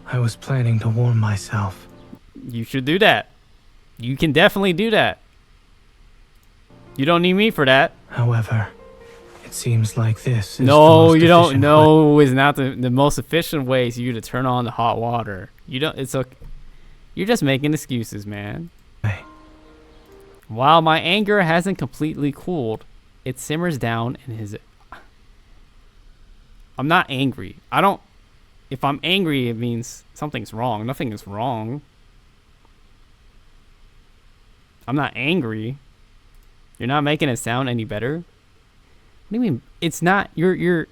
S6: I was planning to warm myself.
S1: You should do that. You can definitely do that. You don't need me for that.
S6: However, it seems like this is
S1: no, you don't. No, is not the most efficient way for you to turn on the hot water. You don't. It's okay. You're just making excuses, man.
S6: Hey.
S1: While my anger hasn't completely cooled, it simmers down in his... I'm not angry. If I'm angry, it means something's wrong. Nothing is wrong. I'm not angry. You're not making it sound any better. What do you mean? It's not... You're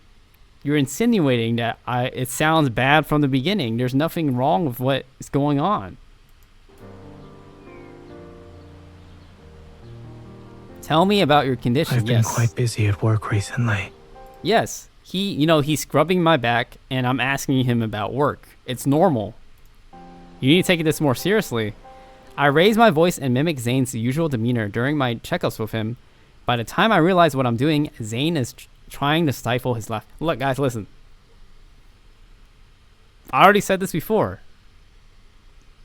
S1: insinuating that it sounds bad from the beginning. There's nothing wrong with what is going on. Tell me about your condition.
S6: I've been quite busy at work recently.
S1: Yes. He's scrubbing my back and I'm asking him about work. It's normal. You need to take this more seriously. I raise my voice and mimic Zayne's usual demeanor during my checkups with him. By the time I realize what I'm doing, Zayne is trying to stifle his laugh. Look, guys, listen. I already said this before.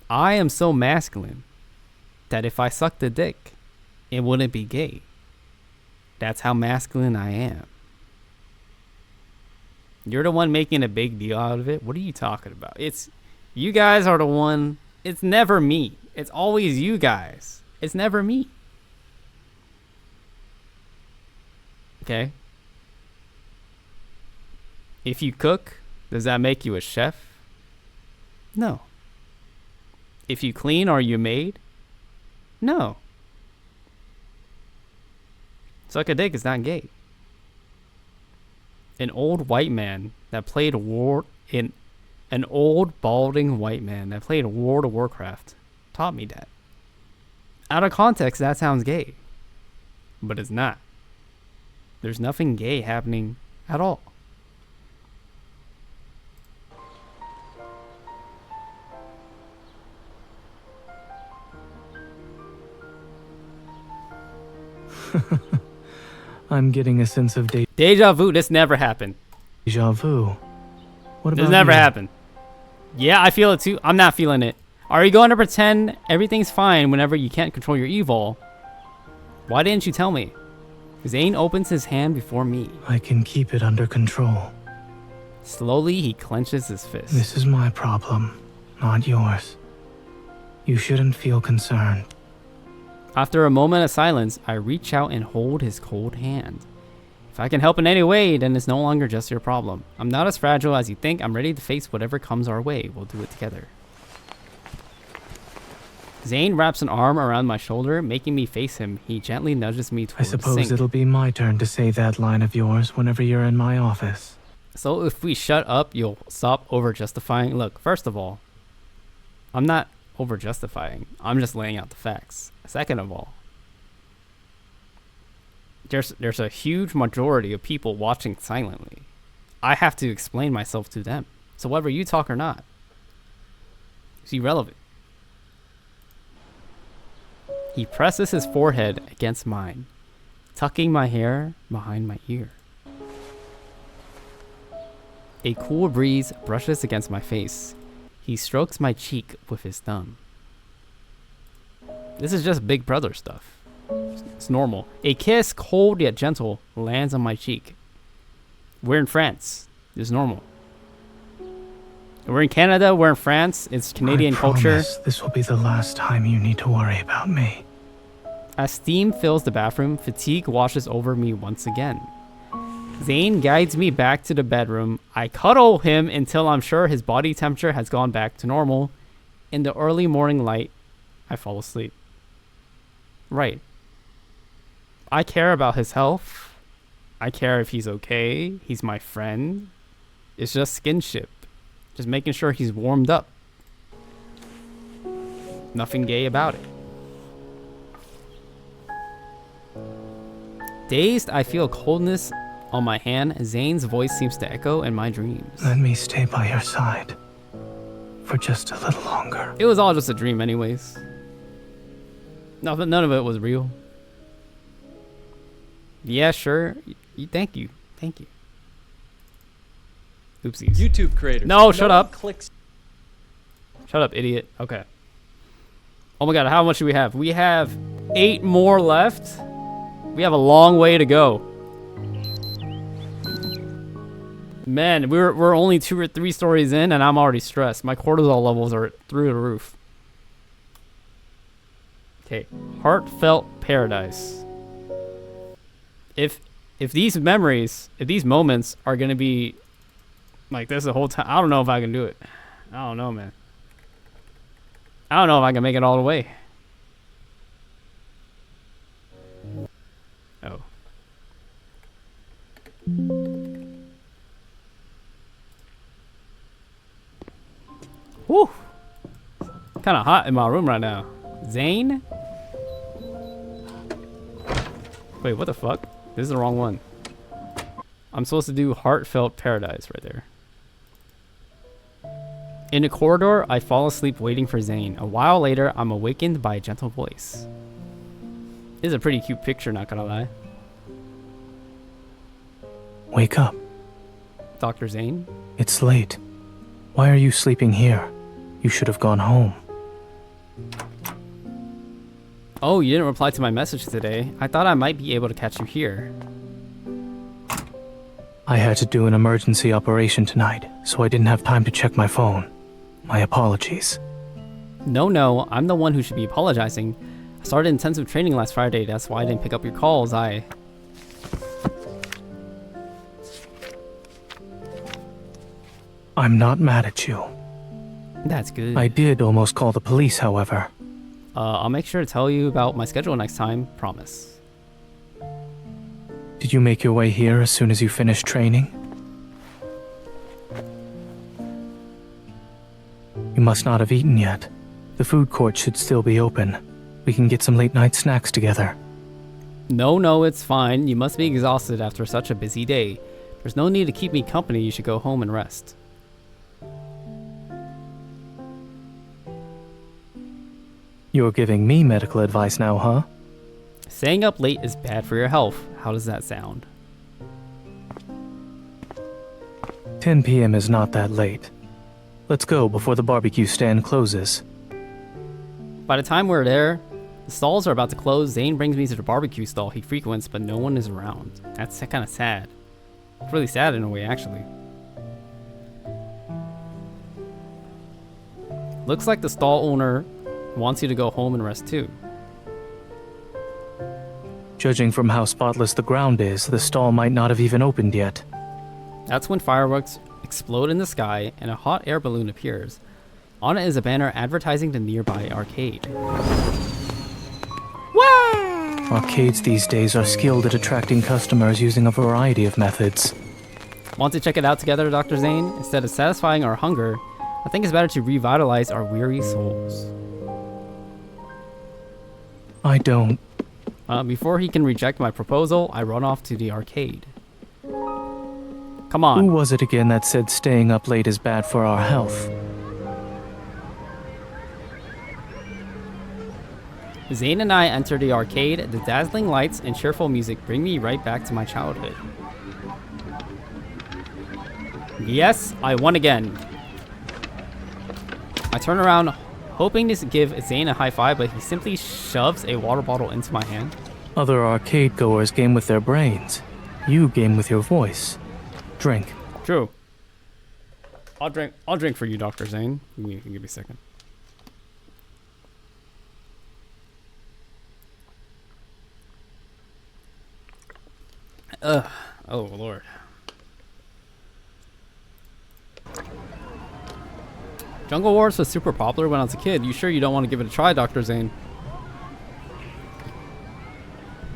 S1: I am so masculine that if I sucked a dick, it wouldn't be gay. That's how masculine I am. You're the one making a big deal out of it. What are you talking about? It's you guys are the one. It's never me. It's always you guys. It's never me. Okay? If you cook, does that make you a chef? No. If you clean, are you maid? No. Suck a dick is not gay. An old white man that played an old balding white man that played World of Warcraft taught me that. Out of context, that sounds gay. But it's not. There's nothing gay happening at all.
S6: I'm getting a sense of
S1: deja vu. This never happened.
S6: Deja vu. What about
S1: this never
S6: you?
S1: happened. Yeah, I feel it too. I'm not feeling it. Are you going to pretend everything's fine whenever you can't control your evil? Why didn't you tell me? Zayne opens his hand before me.
S6: I can keep it under control.
S1: Slowly, he clenches his fist.
S6: This is my problem, not yours. You shouldn't feel concerned.
S1: After a moment of silence, I reach out and hold his cold hand. If I can help in any way, then it's no longer just your problem. I'm not as fragile as you think. I'm ready to face whatever comes our way. We'll do it together. Zayne wraps an arm around my shoulder, making me face him. He gently nudges me towards
S6: I suppose
S1: the sink.
S6: it'll be my turn to say that line of yours whenever you're in my office.
S1: So if we shut up, you'll stop over-justifying? Look, first of all, I'm not over-justifying. I'm just laying out the facts. Second of all, there's a huge majority of people watching silently. I have to explain myself to them. So whether you talk or not, it's irrelevant. He presses his forehead against mine, tucking my hair behind my ear. A cool breeze brushes against my face. He strokes my cheek with his thumb. This is just big brother stuff. It's normal. A kiss, cold yet gentle, lands on my cheek. We're in France. It's normal. We're in Canada. We're in France. It's Canadian culture.
S6: This will be the last time you need to worry about me.
S1: As steam fills the bathroom, fatigue washes over me once again. Zayne guides me back to the bedroom. I cuddle him until I'm sure his body temperature has gone back to normal. In the early morning light, I fall asleep. Right. I care about his health. I care if he's okay. He's my friend. It's just skinship. Just making sure he's warmed up. Nothing gay about it. Dazed, I feel coldness on my hand. Zayne's voice seems to echo in my dreams.
S6: Let me stay by your side for just a little longer.
S1: It was all just a dream anyways. None of it was real. Yeah, sure. Thank you. Thank you. Oopsies.
S11: YouTube creators.
S1: No, shut up.
S11: Clicks.
S1: Shut up, idiot. Okay. Oh my god, how much do we have? We have 8 more left. We have a long way to go. Man, we're only 2 or 3 stories in and I'm already stressed. My cortisol levels are through the roof. Okay, Heartfelt Paradise. If these memories, if these moments are gonna be like this the whole time, I don't know if I can do it. I don't know, man. I don't know if I can make it all the way. Oh. Woo! Kind of hot in my room right now. Zayne? Wait, what the fuck? This is the wrong one. I'm supposed to do Heartfelt Paradise right there. In the corridor, I fall asleep waiting for Zayne. A while later, I'm awakened by a gentle voice. This is a pretty cute picture, not gonna lie.
S6: Wake up.
S1: Dr. Zayne?
S6: It's late. Why are you sleeping here? You should have gone home.
S1: Oh, you didn't reply to my message today. I thought I might be able to catch you here.
S6: I had to do an emergency operation tonight, so I didn't have time to check my phone. My apologies.
S1: No, I'm the one who should be apologizing. I started intensive training last Friday, that's why I didn't pick up your calls.
S6: I'm not mad at you.
S1: That's good.
S6: I did almost call the police, however.
S1: I'll make sure to tell you about my schedule next time, promise.
S6: Did you make your way here as soon as you finished training? You must not have eaten yet. The food court should still be open. We can get some late-night snacks together.
S1: No, it's fine. You must be exhausted after such a busy day. There's no need to keep me company. You should go home and rest.
S6: You're giving me medical advice now, huh?
S1: Staying up late is bad for your health. How does that sound?
S6: 10 p.m. is not that late. Let's go before the barbecue stand closes.
S1: By the time we're there, the stalls are about to close. Zayne brings me to the barbecue stall he frequents, but no one is around. That's kind of sad. It's really sad in a way, actually. Looks like the stall owner wants you to go home and rest too.
S6: Judging from how spotless the ground is, the stall might not have even opened yet.
S1: That's when fireworks explode in the sky and a hot air balloon appears. On it is a banner advertising the nearby arcade. Wow!
S6: Arcades these days are skilled at attracting customers using a variety of methods.
S1: Want to check it out together, Dr. Zayne? Instead of satisfying our hunger, I think it's better to revitalize our weary souls.
S6: I don't.
S1: Before he can reject my proposal, I run off to the arcade. Come on.
S6: Who was it again that said staying up late is bad for our health?
S1: Zayne and I enter the arcade. The dazzling lights and cheerful music bring me right back to my childhood. Yes, I won again. I turn around, hoping to give Zayne a high five, but he simply shoves a water bottle into my hand.
S6: Other arcade goers game with their brains. You game with your voice. Drink.
S1: True. I'll drink for you, Dr. Zayne. Give me a second. Oh Lord. Jungle Wars was super popular when I was a kid. You sure you don't want to give it a try, Dr. Zayne?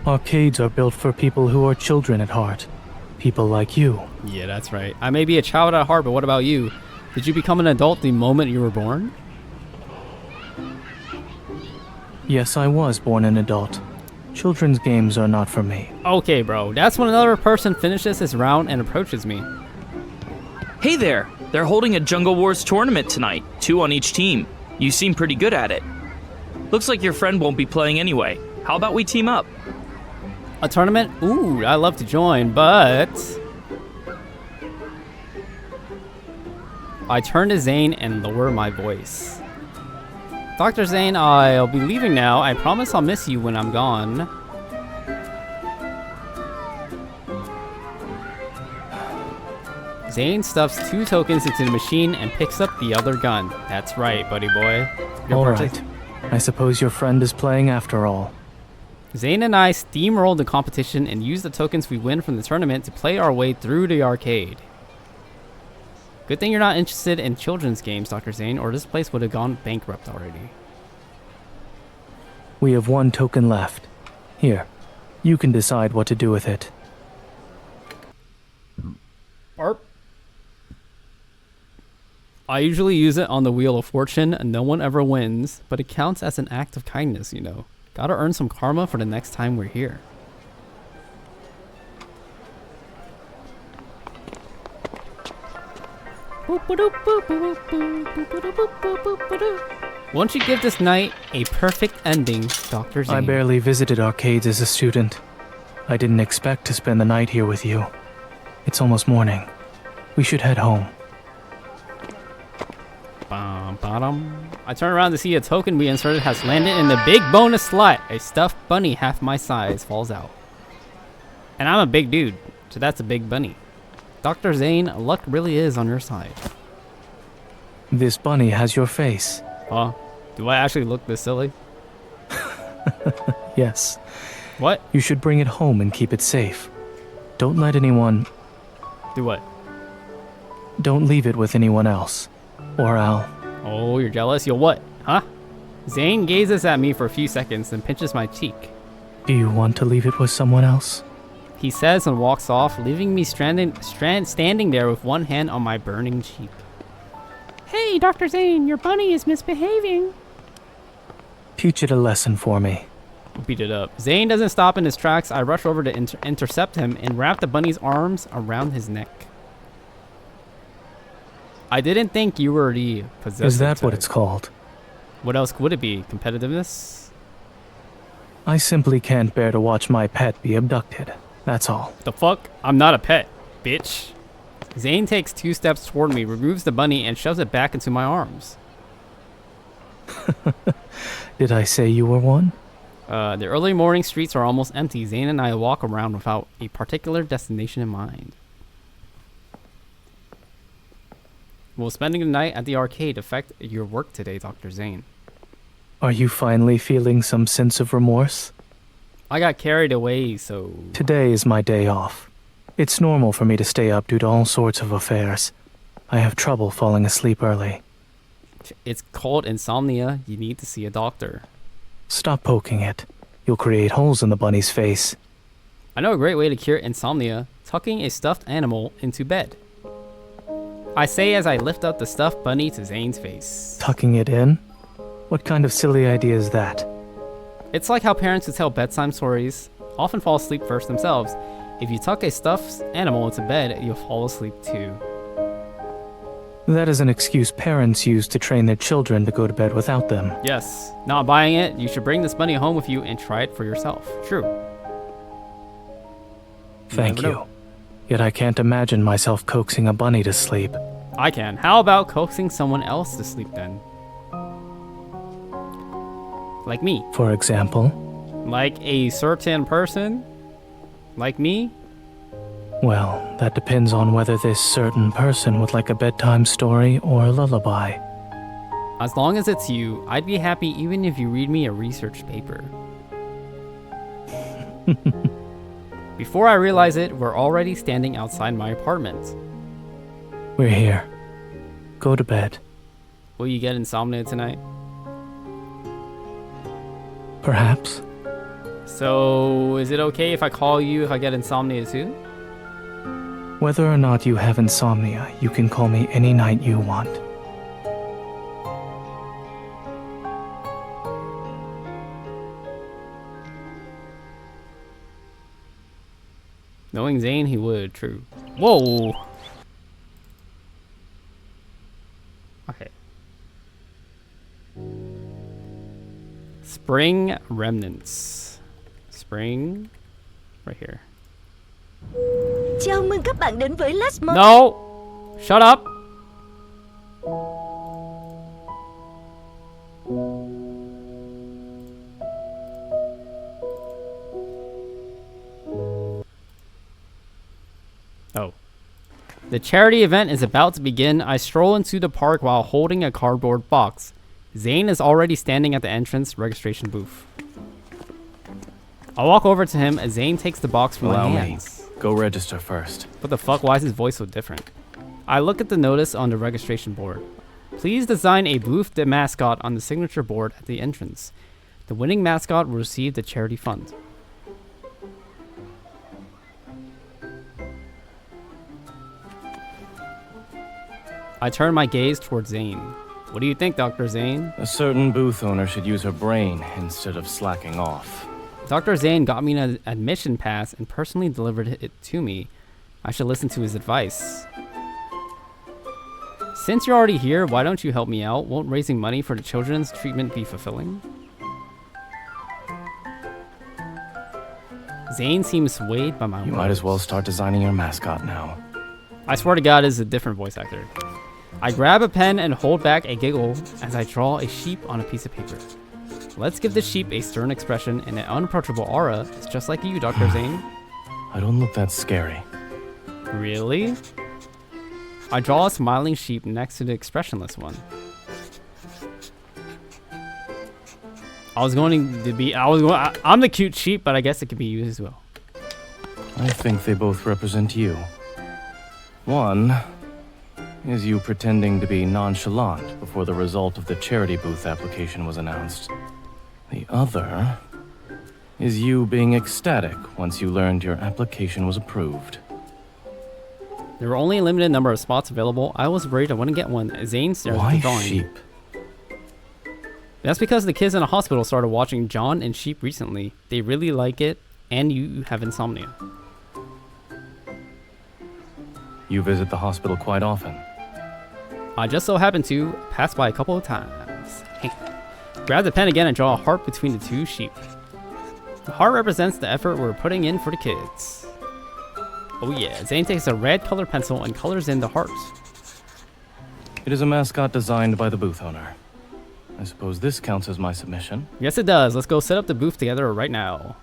S6: Arcades are built for people who are children at heart. People like you.
S1: Yeah, that's right. I may be a child at heart, but what about you? Did you become an adult the moment you were born?
S6: Yes, I was born an adult. Children's games are not for me.
S1: Okay, bro. That's when another person finishes this round and approaches me.
S11: Hey there! They're holding a Jungle Wars tournament tonight, 2 on each team. You seem pretty good at it. Looks like your friend won't be playing anyway. How about we team up?
S1: A tournament? Ooh, I'd love to join, but... I turn to Zayne and lower my voice. Dr. Zayne, I'll be leaving now. I promise I'll miss you when I'm gone. Zayne stuffs 2 tokens into the machine and picks up the other gun. That's right, buddy boy.
S6: All right. I suppose your friend is playing after all.
S1: Zayne and I steamroll the competition and use the tokens we win from the tournament to play our way through the arcade. Good thing you're not interested in children's games, Dr. Zayne, or this place would have gone bankrupt already.
S6: We have 1 token left. Here, you can decide what to do with it.
S1: Barp. I usually use it on the Wheel of Fortune, and no one ever wins, but it counts as an act of kindness, you know. Gotta earn some karma for the next time we're here. Won't you give this night a perfect ending, Dr. Zayne?
S6: I barely visited arcades as a student. I didn't expect to spend the night here with you. It's almost morning. We should head home.
S1: I turn around to see a token we inserted has landed in the big bonus slot. A stuffed bunny half my size falls out. And I'm a big dude, so that's a big bunny. Dr. Zayne, luck really is on your side.
S6: This bunny has your face.
S1: Huh? Do I actually look this silly?
S6: Yes.
S1: What?
S6: You should bring it home and keep it safe. Don't let anyone...
S1: Do what?
S6: Don't leave it with anyone else. Or I'll...
S1: Oh, you're jealous? You'll what? Huh? Zayne gazes at me for a few seconds, then pinches my cheek.
S6: Do you want to leave it with someone else?
S1: He says and walks off, leaving me standing there with one hand on my burning cheek. Hey, Dr. Zayne, your bunny is misbehaving.
S6: Teach it a lesson for me.
S1: Beat it up. Zayne doesn't stop in his tracks. I rush over to intercept him and wrap the bunny's arms around his neck. I didn't think you were the possessive
S6: Is that
S1: type.
S6: what it's called?
S1: What else would it be? Competitiveness?
S6: I simply can't bear to watch my pet be abducted. That's all.
S1: The fuck? I'm not a pet, bitch. Zayne takes 2 steps toward me, removes the bunny, and shoves it back into my arms.
S6: Did I say you were one?
S1: The early morning streets are almost empty. Zayne and I walk around without a particular destination in mind. Will spending the night at the arcade affect your work today, Dr. Zayne?
S6: Are you finally feeling some sense of remorse?
S1: I got carried away, so...
S6: Today is my day off. It's normal for me to stay up due to all sorts of affairs. I have trouble falling asleep early.
S1: It's called insomnia. You need to see a doctor.
S6: Stop poking it. You'll create holes in the bunny's face.
S1: I know a great way to cure insomnia. Tucking a stuffed animal into bed. I say as I lift up the stuffed bunny to Zayne's face.
S6: Tucking it in? What kind of silly idea is that?
S1: It's like how parents who tell bedtime stories often fall asleep first themselves. If you tuck a stuffed animal into bed, you'll fall asleep too.
S6: That is an excuse parents use to train their children to go to bed without them.
S1: Yes. Not buying it, you should bring this bunny home with you and try it for yourself. True.
S6: Thank you. Yet I can't imagine myself coaxing a bunny to sleep.
S1: I can. How about coaxing someone else to sleep then? Like me.
S6: For example?
S1: Like a certain person? Like me?
S6: Well, that depends on whether this certain person would like a bedtime story or a lullaby.
S1: As long as it's you, I'd be happy even if you read me a research paper. Before I realize it, we're already standing outside my apartment.
S6: We're here. Go to bed.
S1: Will you get insomnia tonight?
S6: Perhaps.
S1: So, is it okay if I call you if I get insomnia too?
S6: Whether or not you have insomnia, you can call me any night you want.
S1: Knowing Zayne, he would, true. Whoa! Okay. Spring Remnants. Spring... right here.
S9: Chào mừng các bạn đến với Last Month.
S1: No! Shut up! Oh. The charity event is about to begin. I stroll into the park while holding a cardboard box. Zayne is already standing at the entrance registration booth. I walk over to him as Zayne takes the box from my hands.
S12: Go register first.
S1: What the fuck? Why is his voice so different? I look at the notice on the registration board. Please design a booth mascot on the signature board at the entrance. The winning mascot will receive the charity fund. I turn my gaze towards Zayne. What do you think, Dr. Zayne?
S12: A certain booth owner should use her brain instead of slacking off.
S1: Dr. Zayne got me an admission pass and personally delivered it to me. I should listen to his advice. Since you're already here, why don't you help me out? Won't raising money for the children's treatment be fulfilling? Zayne seems swayed by my words.
S12: You might as well start designing your mascot now.
S1: I swear to God, it's a different voice actor. I grab a pen and hold back a giggle as I draw a sheep on a piece of paper. Let's give the sheep a stern expression and an unapproachable aura. It's just like you, Dr. Zayne.
S12: I don't look that scary.
S1: Really? I draw a smiling sheep next to the expressionless one. I'm the cute sheep, but I guess it could be you as well.
S12: I think they both represent you. One is you pretending to be nonchalant before the result of the charity booth application was announced. The other is you being ecstatic once you learned your application was approved.
S1: There were only a limited number of spots available. I was worried I wouldn't get one. Zayne stared at the drawing.
S12: Why sheep?
S1: That's because the kids in the hospital started watching John and Sheep recently. They really like it, and you have insomnia.
S12: You visit the hospital quite often.
S1: I just so happened to pass by a couple of times. Grab the pen again and draw a heart between the two sheep. The heart represents the effort we're putting in for the kids. Oh yeah, Zayne takes a red colored pencil and colors in the heart.
S12: It is a mascot designed by the booth owner. I suppose this counts as my submission.
S1: Yes, it does. Let's go set up the booth together right now.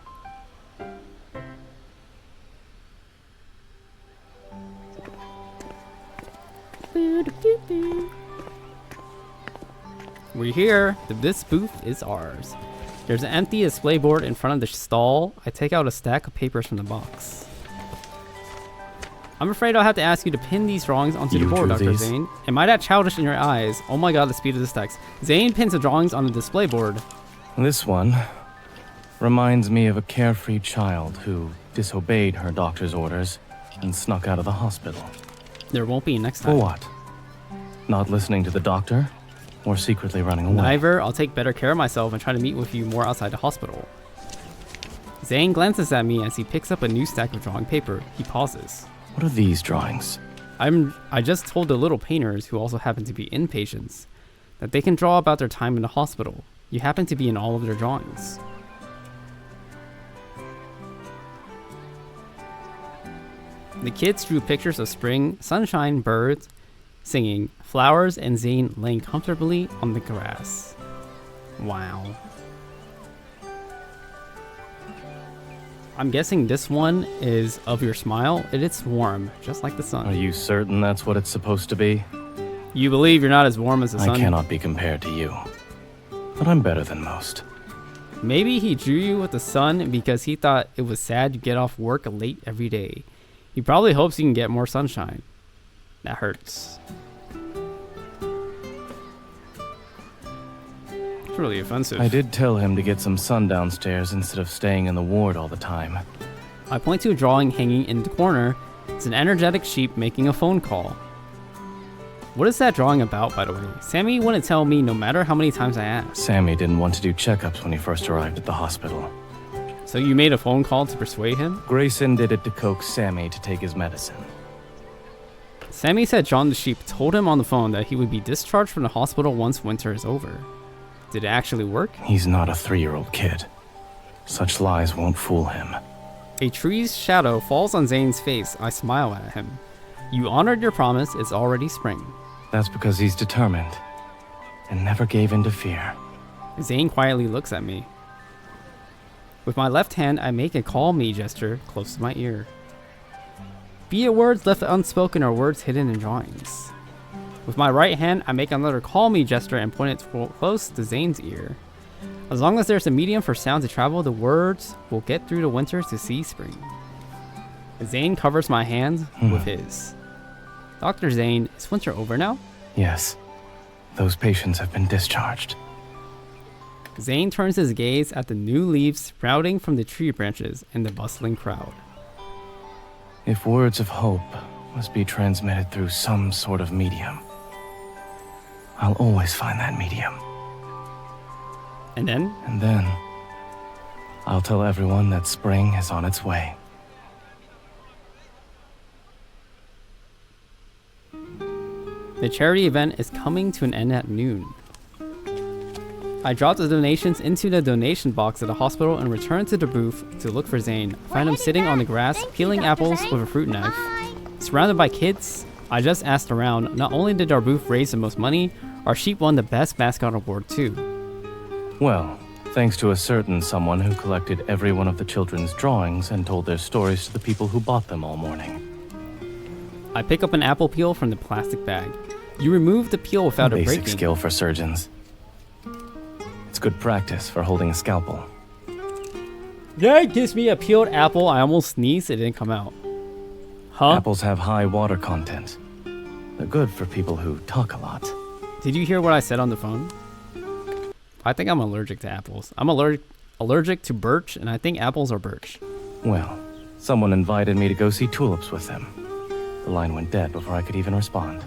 S1: We're here. This booth is ours. There's an empty display board in front of the stall. I take out a stack of papers from the box. I'm afraid I'll have to ask you to pin these drawings onto the board, Dr. Zayne. Am I that childish in your eyes? Oh my god, the speed of this text. Zayne pins the drawings on the display board.
S12: This one reminds me of a carefree child who disobeyed her doctor's orders and snuck out of the hospital.
S1: There won't be next time.
S12: For what? Not listening to the doctor? Or secretly running away?
S1: Neither. I'll take better care of myself and try to meet with you more outside the hospital. Zayne glances at me as he picks up a new stack of drawing paper. He pauses.
S12: What are these drawings?
S1: I just told the little painters, who also happen to be inpatients, that they can draw about their time in the hospital. You happen to be in all of their drawings. The kids drew pictures of spring, sunshine, birds singing, flowers, and Zayne laying comfortably on the grass. Wow. I'm guessing this one is of your smile. It's warm, just like the sun.
S12: Are you certain that's what it's supposed to be?
S1: You believe you're not as warm as the sun?
S12: I cannot be compared to you. But I'm better than most.
S1: Maybe he drew you with the sun because he thought it was sad you get off work late every day. He probably hopes you can get more sunshine. That hurts. It's really offensive.
S12: I did tell him to get some sun downstairs instead of staying in the ward all the time.
S1: I point to a drawing hanging in the corner. It's an energetic sheep making a phone call. What is that drawing about, by the way? Sammy wouldn't tell me no matter how many times I asked.
S12: Sammy didn't want to do checkups when he first arrived at the hospital.
S1: So you made a phone call to persuade him?
S12: Grayson did it to coax Sammy to take his medicine.
S1: Sammy said John the sheep told him on the phone that he would be discharged from the hospital once winter is over. Did it actually work?
S12: He's not a 3-year-old kid. Such lies won't fool him.
S1: A tree's shadow falls on Zayne's face. I smile at him. You honored your promise. It's already spring.
S12: That's because he's determined and never gave in to fear.
S1: Zayne quietly looks at me. With my left hand, I make a call me gesture close to my ear. Be it words left unspoken or words hidden in drawings. With my right hand, I make another call me gesture and point it close to Zayne's ear. As long as there's a medium for sound to travel, the words will get through the winter to see spring. Zayne covers my hand with his. Dr. Zayne, is winter over now?
S12: Yes. Those patients have been discharged.
S1: Zayne turns his gaze at the new leaves sprouting from the tree branches and the bustling crowd.
S12: If words of hope must be transmitted through some sort of medium, I'll always find that medium.
S1: And then?
S12: And then, I'll tell everyone that spring is on its way.
S1: The charity event is coming to an end at noon. I drop the donations into the donation box at the hospital and return to the booth to look for Zayne. I find him sitting on the grass, peeling apples with a fruit knife. Surrounded by kids, I just asked around. Not only did our booth raise the most money, our sheep won the best mascot award too.
S12: Well, thanks to a certain someone who collected every one of the children's drawings and told their stories to the people who bought them all morning.
S1: I pick up an apple peel from the plastic bag. You remove the peel without it breaking.
S12: Basic skill for surgeons. It's good practice for holding a scalpel.
S1: Dad gives me a peeled apple. I almost sneezed. It didn't come out. Huh?
S12: Apples have high water content. They're good for people who talk a lot.
S1: Did you hear what I said on the phone? I think I'm allergic to apples. I'm allergic to birch, and I think apples are birch.
S12: Well, someone invited me to go see tulips with them. The line went dead before I could even respond.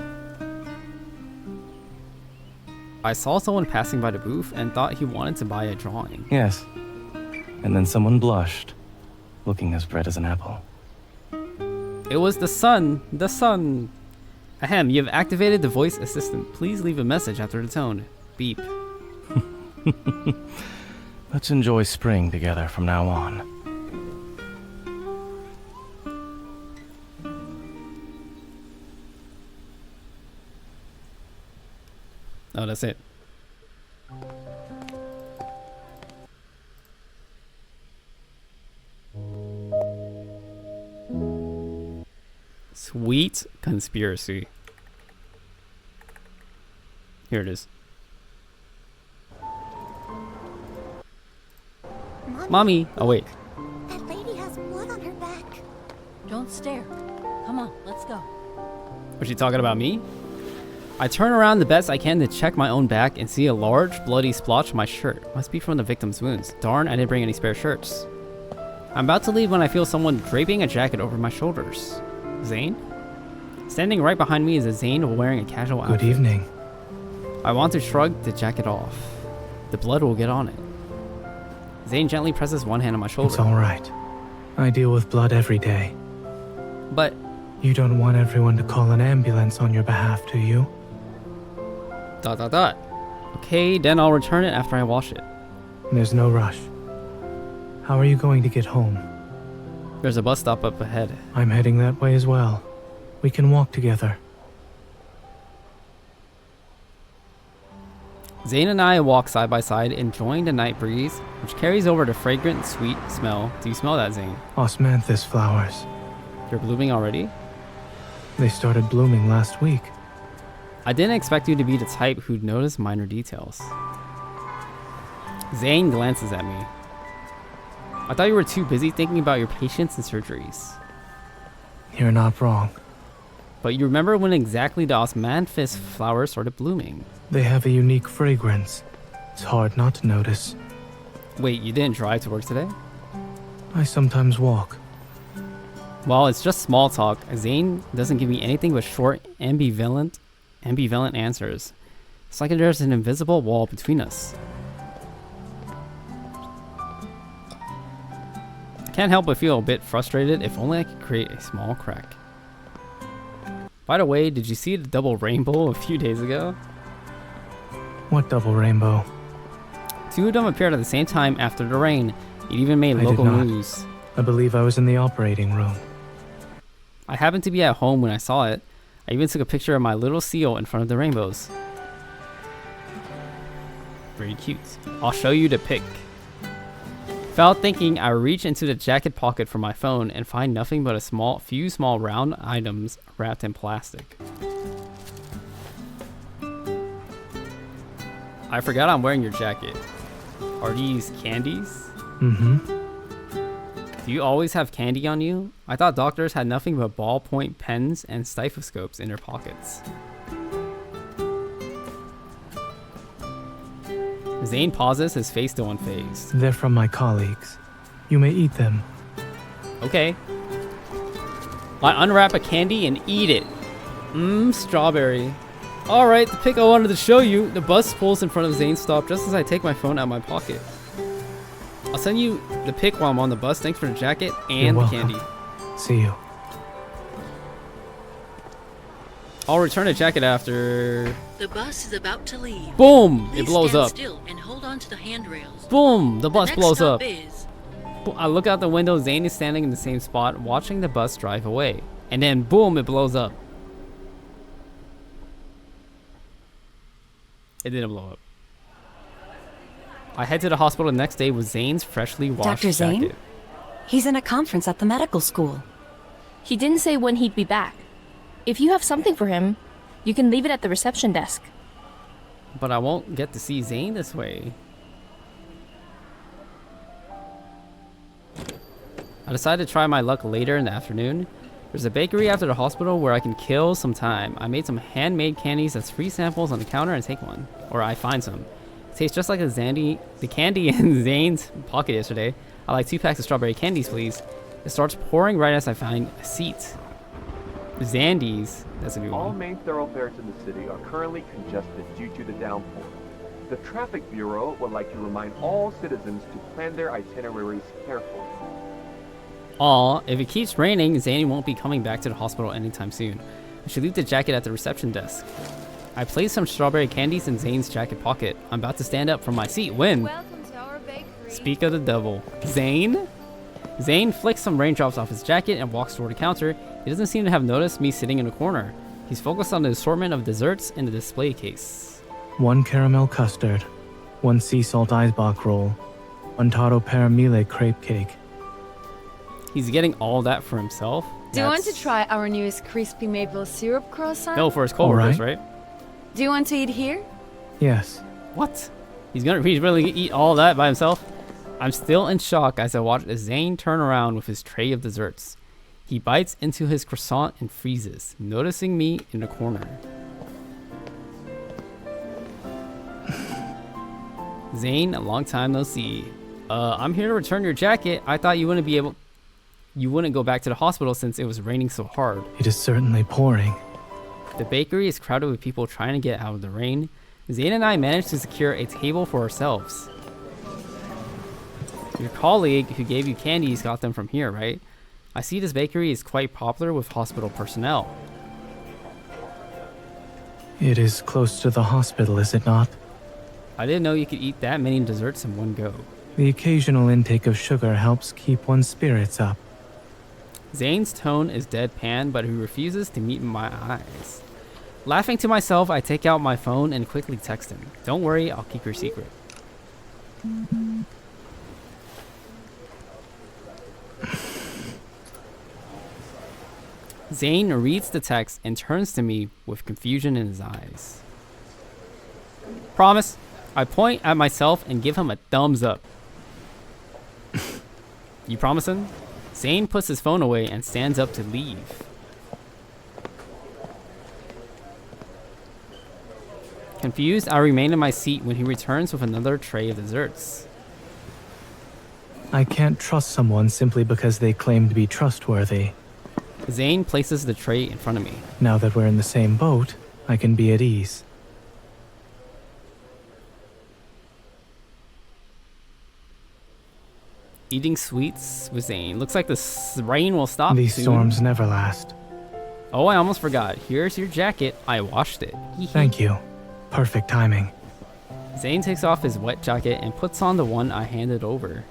S1: I saw someone passing by the booth and thought he wanted to buy a drawing.
S12: Yes. And then someone blushed, looking as red as an apple.
S1: It was the sun. The sun. Ahem, you have activated the voice assistant. Please leave a message after the tone. Beep.
S12: Let's enjoy spring together from now on.
S1: Oh, that's it. Sweet conspiracy. Here it is. Mommy. Oh, wait.
S9: That lady has blood on her back.
S8: Don't stare. Come on, let's go.
S1: Was she talking about me? I turn around the best I can to check my own back and see a large bloody splotch on my shirt. Must be from the victim's wounds. Darn, I didn't bring any spare shirts. I'm about to leave when I feel someone draping a jacket over my shoulders. Zayne? Standing right behind me is a Zayne wearing a casual outfit.
S6: Good evening.
S1: I want to shrug the jacket off. The blood will get on it. Zayne gently presses one hand on my shoulder.
S6: It's all right. I deal with blood every day.
S1: But
S6: you don't want everyone to call an ambulance on your behalf, do you? ...
S1: Okay, then I'll return it after I wash it.
S6: There's no rush. How are you going to get home?
S1: There's a bus stop up ahead.
S6: I'm heading that way as well. We can walk together.
S1: Zayne and I walk side by side, enjoying the night breeze, which carries over the fragrant, sweet smell. Do you smell that, Zayne?
S6: Osmanthus flowers.
S1: They're blooming already?
S6: They started blooming last week.
S1: I didn't expect you to be the type who'd notice minor details. Zayne glances at me. I thought you were too busy thinking about your patients and surgeries.
S6: You're not wrong.
S1: But you remember when exactly the osmanthus flowers started blooming.
S6: They have a unique fragrance. It's hard not to notice.
S1: Wait, you didn't drive to work today?
S6: I sometimes walk.
S1: Well, it's just small talk. Zayne doesn't give me anything but short, ambivalent answers. It's like there's an invisible wall between us. I can't help but feel a bit frustrated. If only I could create a small crack. By the way, did you see the double rainbow a few days ago?
S6: What double rainbow?
S1: Two of them appeared at the same time after the rain. It even made local news.
S6: I believe I was in the operating room.
S1: I happened to be at home when I saw it. I even took a picture of my little seal in front of the rainbows. Very cute. I'll show you the pic. Without thinking, I reach into the jacket pocket for my phone and find nothing but a few small round items wrapped in plastic. I forgot I'm wearing your jacket. Are these candies?
S6: Mm-hmm.
S1: Do you always have candy on you? I thought doctors had nothing but ballpoint pens and stethoscopes in their pockets. Zayne pauses, his face still unfazed.
S6: They're from my colleagues. You may eat them.
S1: Okay. I unwrap a candy and eat it. Strawberry. Alright, the pic I wanted to show you. The bus pulls in front of Zayne's stop just as I take my phone out of my pocket. I'll send you the pic while I'm on the bus. Thanks for the jacket and the candy.
S6: See you.
S1: I'll return the jacket after.
S13: The bus is about to leave.
S1: Boom!
S13: Please
S1: It blows
S13: stand
S1: up.
S13: still and hold on to the handrails.
S1: Boom! The bus
S13: next
S1: blows
S13: stop
S1: up.
S13: is-
S1: I look out the window. Zayne is standing in the same spot, watching the bus drive away. And then, boom! It blows up. It didn't blow up. I head to the hospital the next day with Zayne's freshly washed
S14: Dr. Zayne?
S1: jacket.
S14: He's in a conference at the medical school.
S9: He didn't say when he'd be back. If you have something for him, you can leave it at the reception desk.
S1: But I won't get to see Zayne this way. I decided to try my luck later in the afternoon. There's a bakery after the hospital where I can kill some time. I made some handmade candies as free samples on the counter and take one. Or I find some. It tastes just like the candy in Zayne's pocket yesterday. I like 2 packs of strawberry candies, please. It starts pouring right as I find a seat. Zandies. That's a new
S15: All
S1: one.
S15: main thoroughfares in the city are currently congested due to the downpour. The Traffic Bureau would like to remind all citizens to plan their itineraries carefully.
S1: Aw, if it keeps raining, Zayne won't be coming back to the hospital anytime soon. I should leave the jacket at the reception desk. I place some strawberry candies in Zayne's jacket pocket. I'm about to stand up from my seat when...
S16: Welcome to our bakery.
S1: Speak of the devil. Zayne? Zayne flicks some raindrops off his jacket and walks toward the counter. He doesn't seem to have noticed me sitting in a corner. He's focused on the assortment of desserts in the display case.
S6: 1 caramel custard, 1 sea salt Eisbach roll, 1 taro peramile crepe cake.
S1: He's getting all that for himself?
S16: Do you want to try our newest crispy maple syrup croissant?
S1: No, for his coworkers, right?
S16: Do you want to eat here?
S6: Yes.
S1: What? He's really gonna eat all that by himself? I'm still in shock as I watch Zayne turn around with his tray of desserts. He bites into his croissant and freezes, noticing me in the corner. Zayne, a long time no see. I'm here to return your jacket. I thought you wouldn't go back to the hospital since it was raining so hard.
S6: It is certainly pouring.
S1: The bakery is crowded with people trying to get out of the rain. Zayne and I managed to secure a table for ourselves. Your colleague who gave you candies got them from here, right? I see this bakery is quite popular with hospital personnel.
S6: It is close to the hospital, is it not?
S1: I didn't know you could eat that many desserts in one go.
S6: The occasional intake of sugar helps keep one's spirits up.
S1: Zayne's tone is deadpan, but he refuses to meet my eyes. Laughing to myself, I take out my phone and quickly text him. Don't worry, I'll keep your secret. Zayne reads the text and turns to me with confusion in his eyes. Promise. I point at myself and give him a thumbs up. You promising? Zayne puts his phone away and stands up to leave. Confused, I remain in my seat when he returns with another tray of desserts.
S6: I can't trust someone simply because they claim to be trustworthy.
S1: Zayne places the tray in front of me.
S6: Now that we're in the same boat, I can be at ease.
S1: Eating sweets with Zayne. Looks like the rain will stop
S6: These
S1: soon.
S6: storms never last.
S1: Oh, I almost forgot. Here's your jacket. I washed it.
S6: Thank you. Perfect timing.
S1: Zayne takes off his wet jacket and puts on the one I handed over.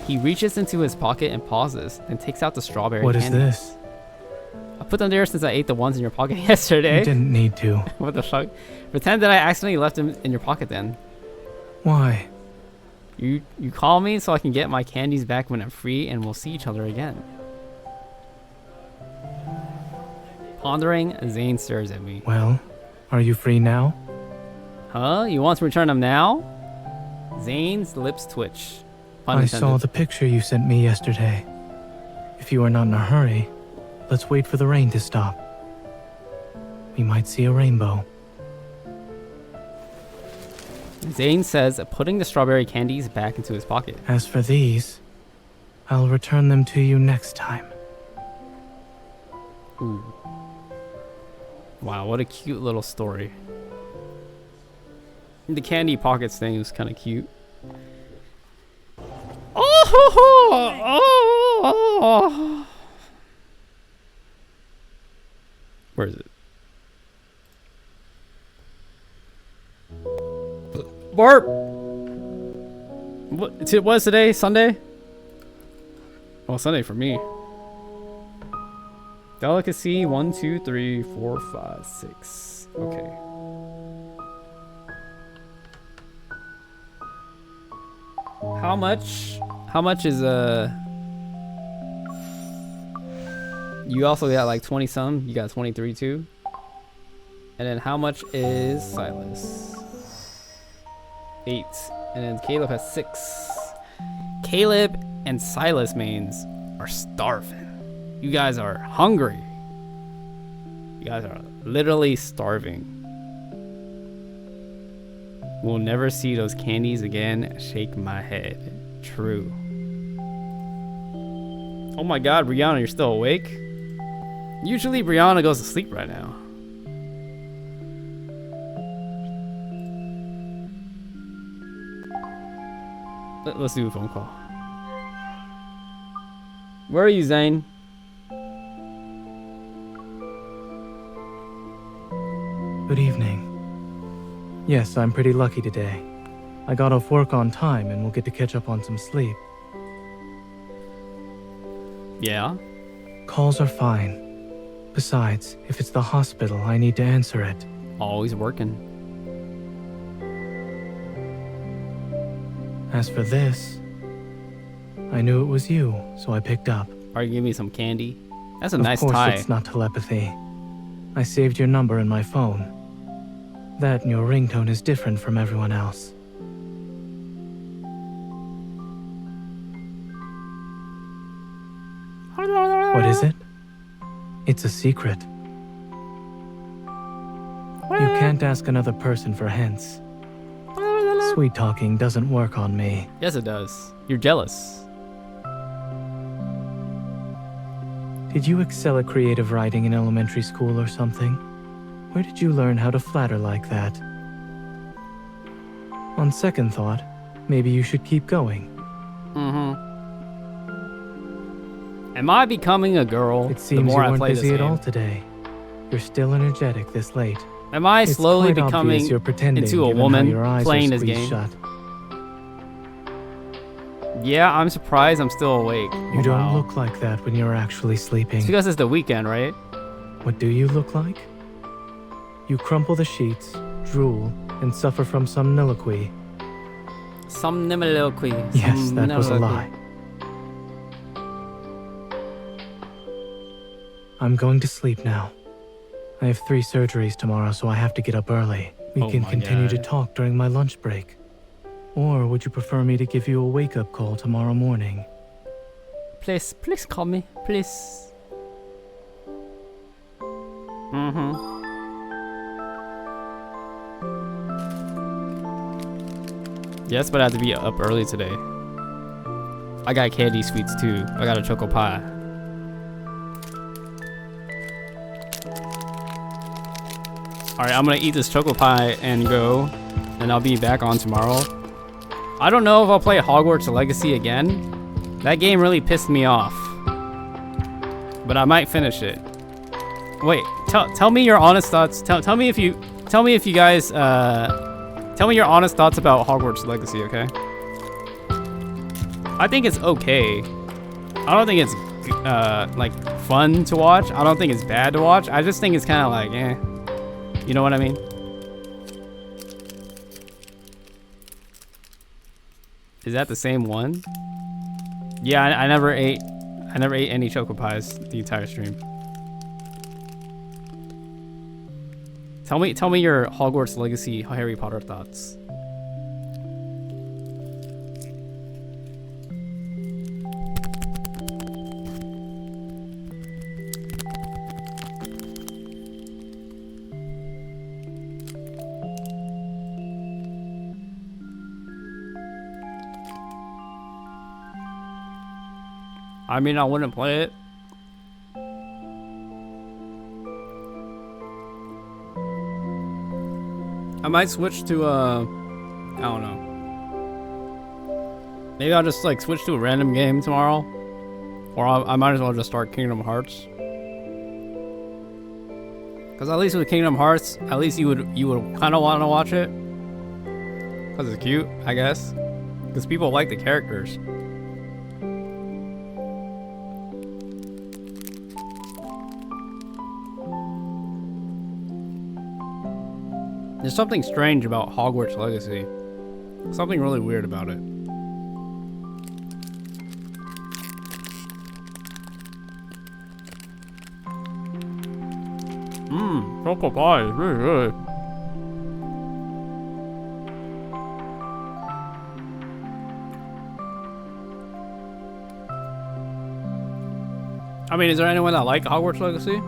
S1: He reaches into his pocket and pauses, then takes out the strawberry
S6: What is
S1: candy.
S6: this?
S1: I put them there since I ate the ones in your pocket yesterday.
S6: You didn't need to.
S1: What the fuck? Pretend that I accidentally left them in your pocket then.
S6: Why?
S1: You call me so I can get my candies back when I'm free and we'll see each other again. Pondering, Zayne stares at me.
S6: Well, are you free now?
S1: Huh? You want to return them now? Zayne's lips twitch. Pun
S6: I
S1: intended.
S6: saw the picture you sent me yesterday. If you are not in a hurry, let's wait for the rain to stop. We might see a rainbow.
S1: Zayne says, putting the strawberry candies back into his pocket.
S6: As for these, I'll return them to you next time.
S1: Ooh. Wow, what a cute little story. The candy pockets thing was kind of cute. Oh! Where is it? Barb! What is today? Sunday? Well, Sunday for me. Delicacy 1, 2, 3, 4, 5, 6. Okay. How much is you also got like 20 some, you got 23 too. And then how much is Silas? 8. And then Caleb has 6. Caleb and Silas mains are starving. You guys are hungry. You guys are literally starving. We'll never see those candies again. Shake my head. True. Oh my god, Brianna, you're still awake? Usually Brianna goes to sleep right now. Let's do a phone call. Where are you, Zayne?
S6: Good evening. Yes, I'm pretty lucky today. I got off work on time and will get to catch up on some sleep.
S1: Yeah?
S6: Calls are fine. Besides, if it's the hospital, I need to answer it.
S1: Always working.
S6: As for this, I knew it was you, so I picked up.
S1: Are you giving me some candy? That's a nice tie.
S6: Of course, it's not telepathy. I saved your number in my phone. That and your ringtone is different from everyone else. What is it? It's a secret. You can't ask another person for hints. Sweet talking doesn't work on me.
S1: Yes, it does. You're jealous.
S6: Did you excel at creative writing in elementary school or something? Where did you learn how to flatter like that? On second thought, maybe you should keep going.
S1: Am I becoming a girl?
S6: It seems you weren't busy at all today. You're still energetic this late.
S1: Am I slowly
S6: It's quite
S1: becoming
S6: obvious you're pretending,
S1: into a
S6: given how
S1: woman
S6: your eyes
S1: playing
S6: are
S1: this
S6: squeezed
S1: game?
S6: Shut.
S1: Yeah, I'm surprised I'm still awake.
S6: You don't look like that when you're actually sleeping.
S1: It's because it's the weekend, right?
S6: What do you look like? You crumple the sheets, drool, and suffer from somniloquy.
S1: Somniloquy.
S6: Yes, that was a lie. I'm going to sleep now. I have 3 surgeries tomorrow, so I have to get up early. We can continue to talk during my lunch break. Or would you prefer me to give you a wake-up call tomorrow morning?
S1: Please call me, please. Yes, but I have to be up early today. I got candy sweets too. I got a choco pie. Alright, I'm gonna eat this choco pie and go, and I'll be back on tomorrow. I don't know if I'll play Hogwarts Legacy again. That game really pissed me off. But I might finish it. Wait, tell me your honest thoughts. Tell me if you guys tell me your honest thoughts about Hogwarts Legacy, okay? I think it's okay. I don't think it's like fun to watch. I don't think it's bad to watch. I just think it's kind of like, eh. You know what I mean? Is that the same one? Yeah, I never ate any choco pies the entire stream. Tell me your Hogwarts Legacy Harry Potter thoughts. I mean, I wouldn't play it. I might switch to I don't know. Maybe I'll just like switch to a random game tomorrow, or I might as well just start Kingdom Hearts. Because at least with Kingdom Hearts, at least you would kind of want to watch it. Because it's cute, I guess. Because people like the characters. There's something strange about Hogwarts Legacy. Something really weird about it. Chocolate pie is really good. I mean, is there anyone that like Hogwarts Legacy?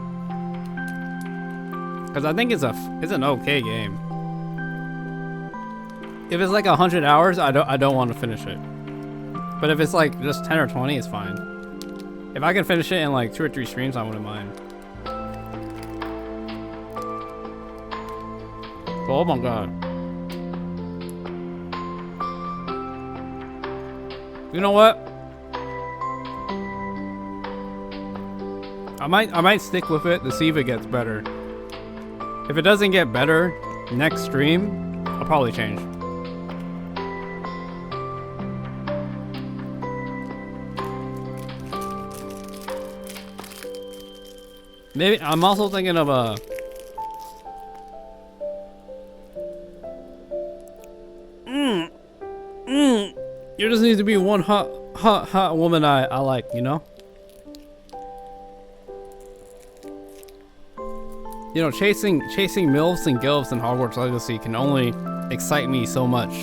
S1: Because I think it's an okay game. If it's like 100 hours, I don't want to finish it. But if it's like just 10 or 20, it's fine. If I can finish it in like 2 or 3 streams, I wouldn't mind. Oh my god. You know what? I might stick with it to see if it gets better. If it doesn't get better next stream, I'll probably change. Maybe I'm also thinking of a there just needs to be one hot woman I like, you know? You know, chasing MILFs and GILFs in Hogwarts Legacy can only excite me so much.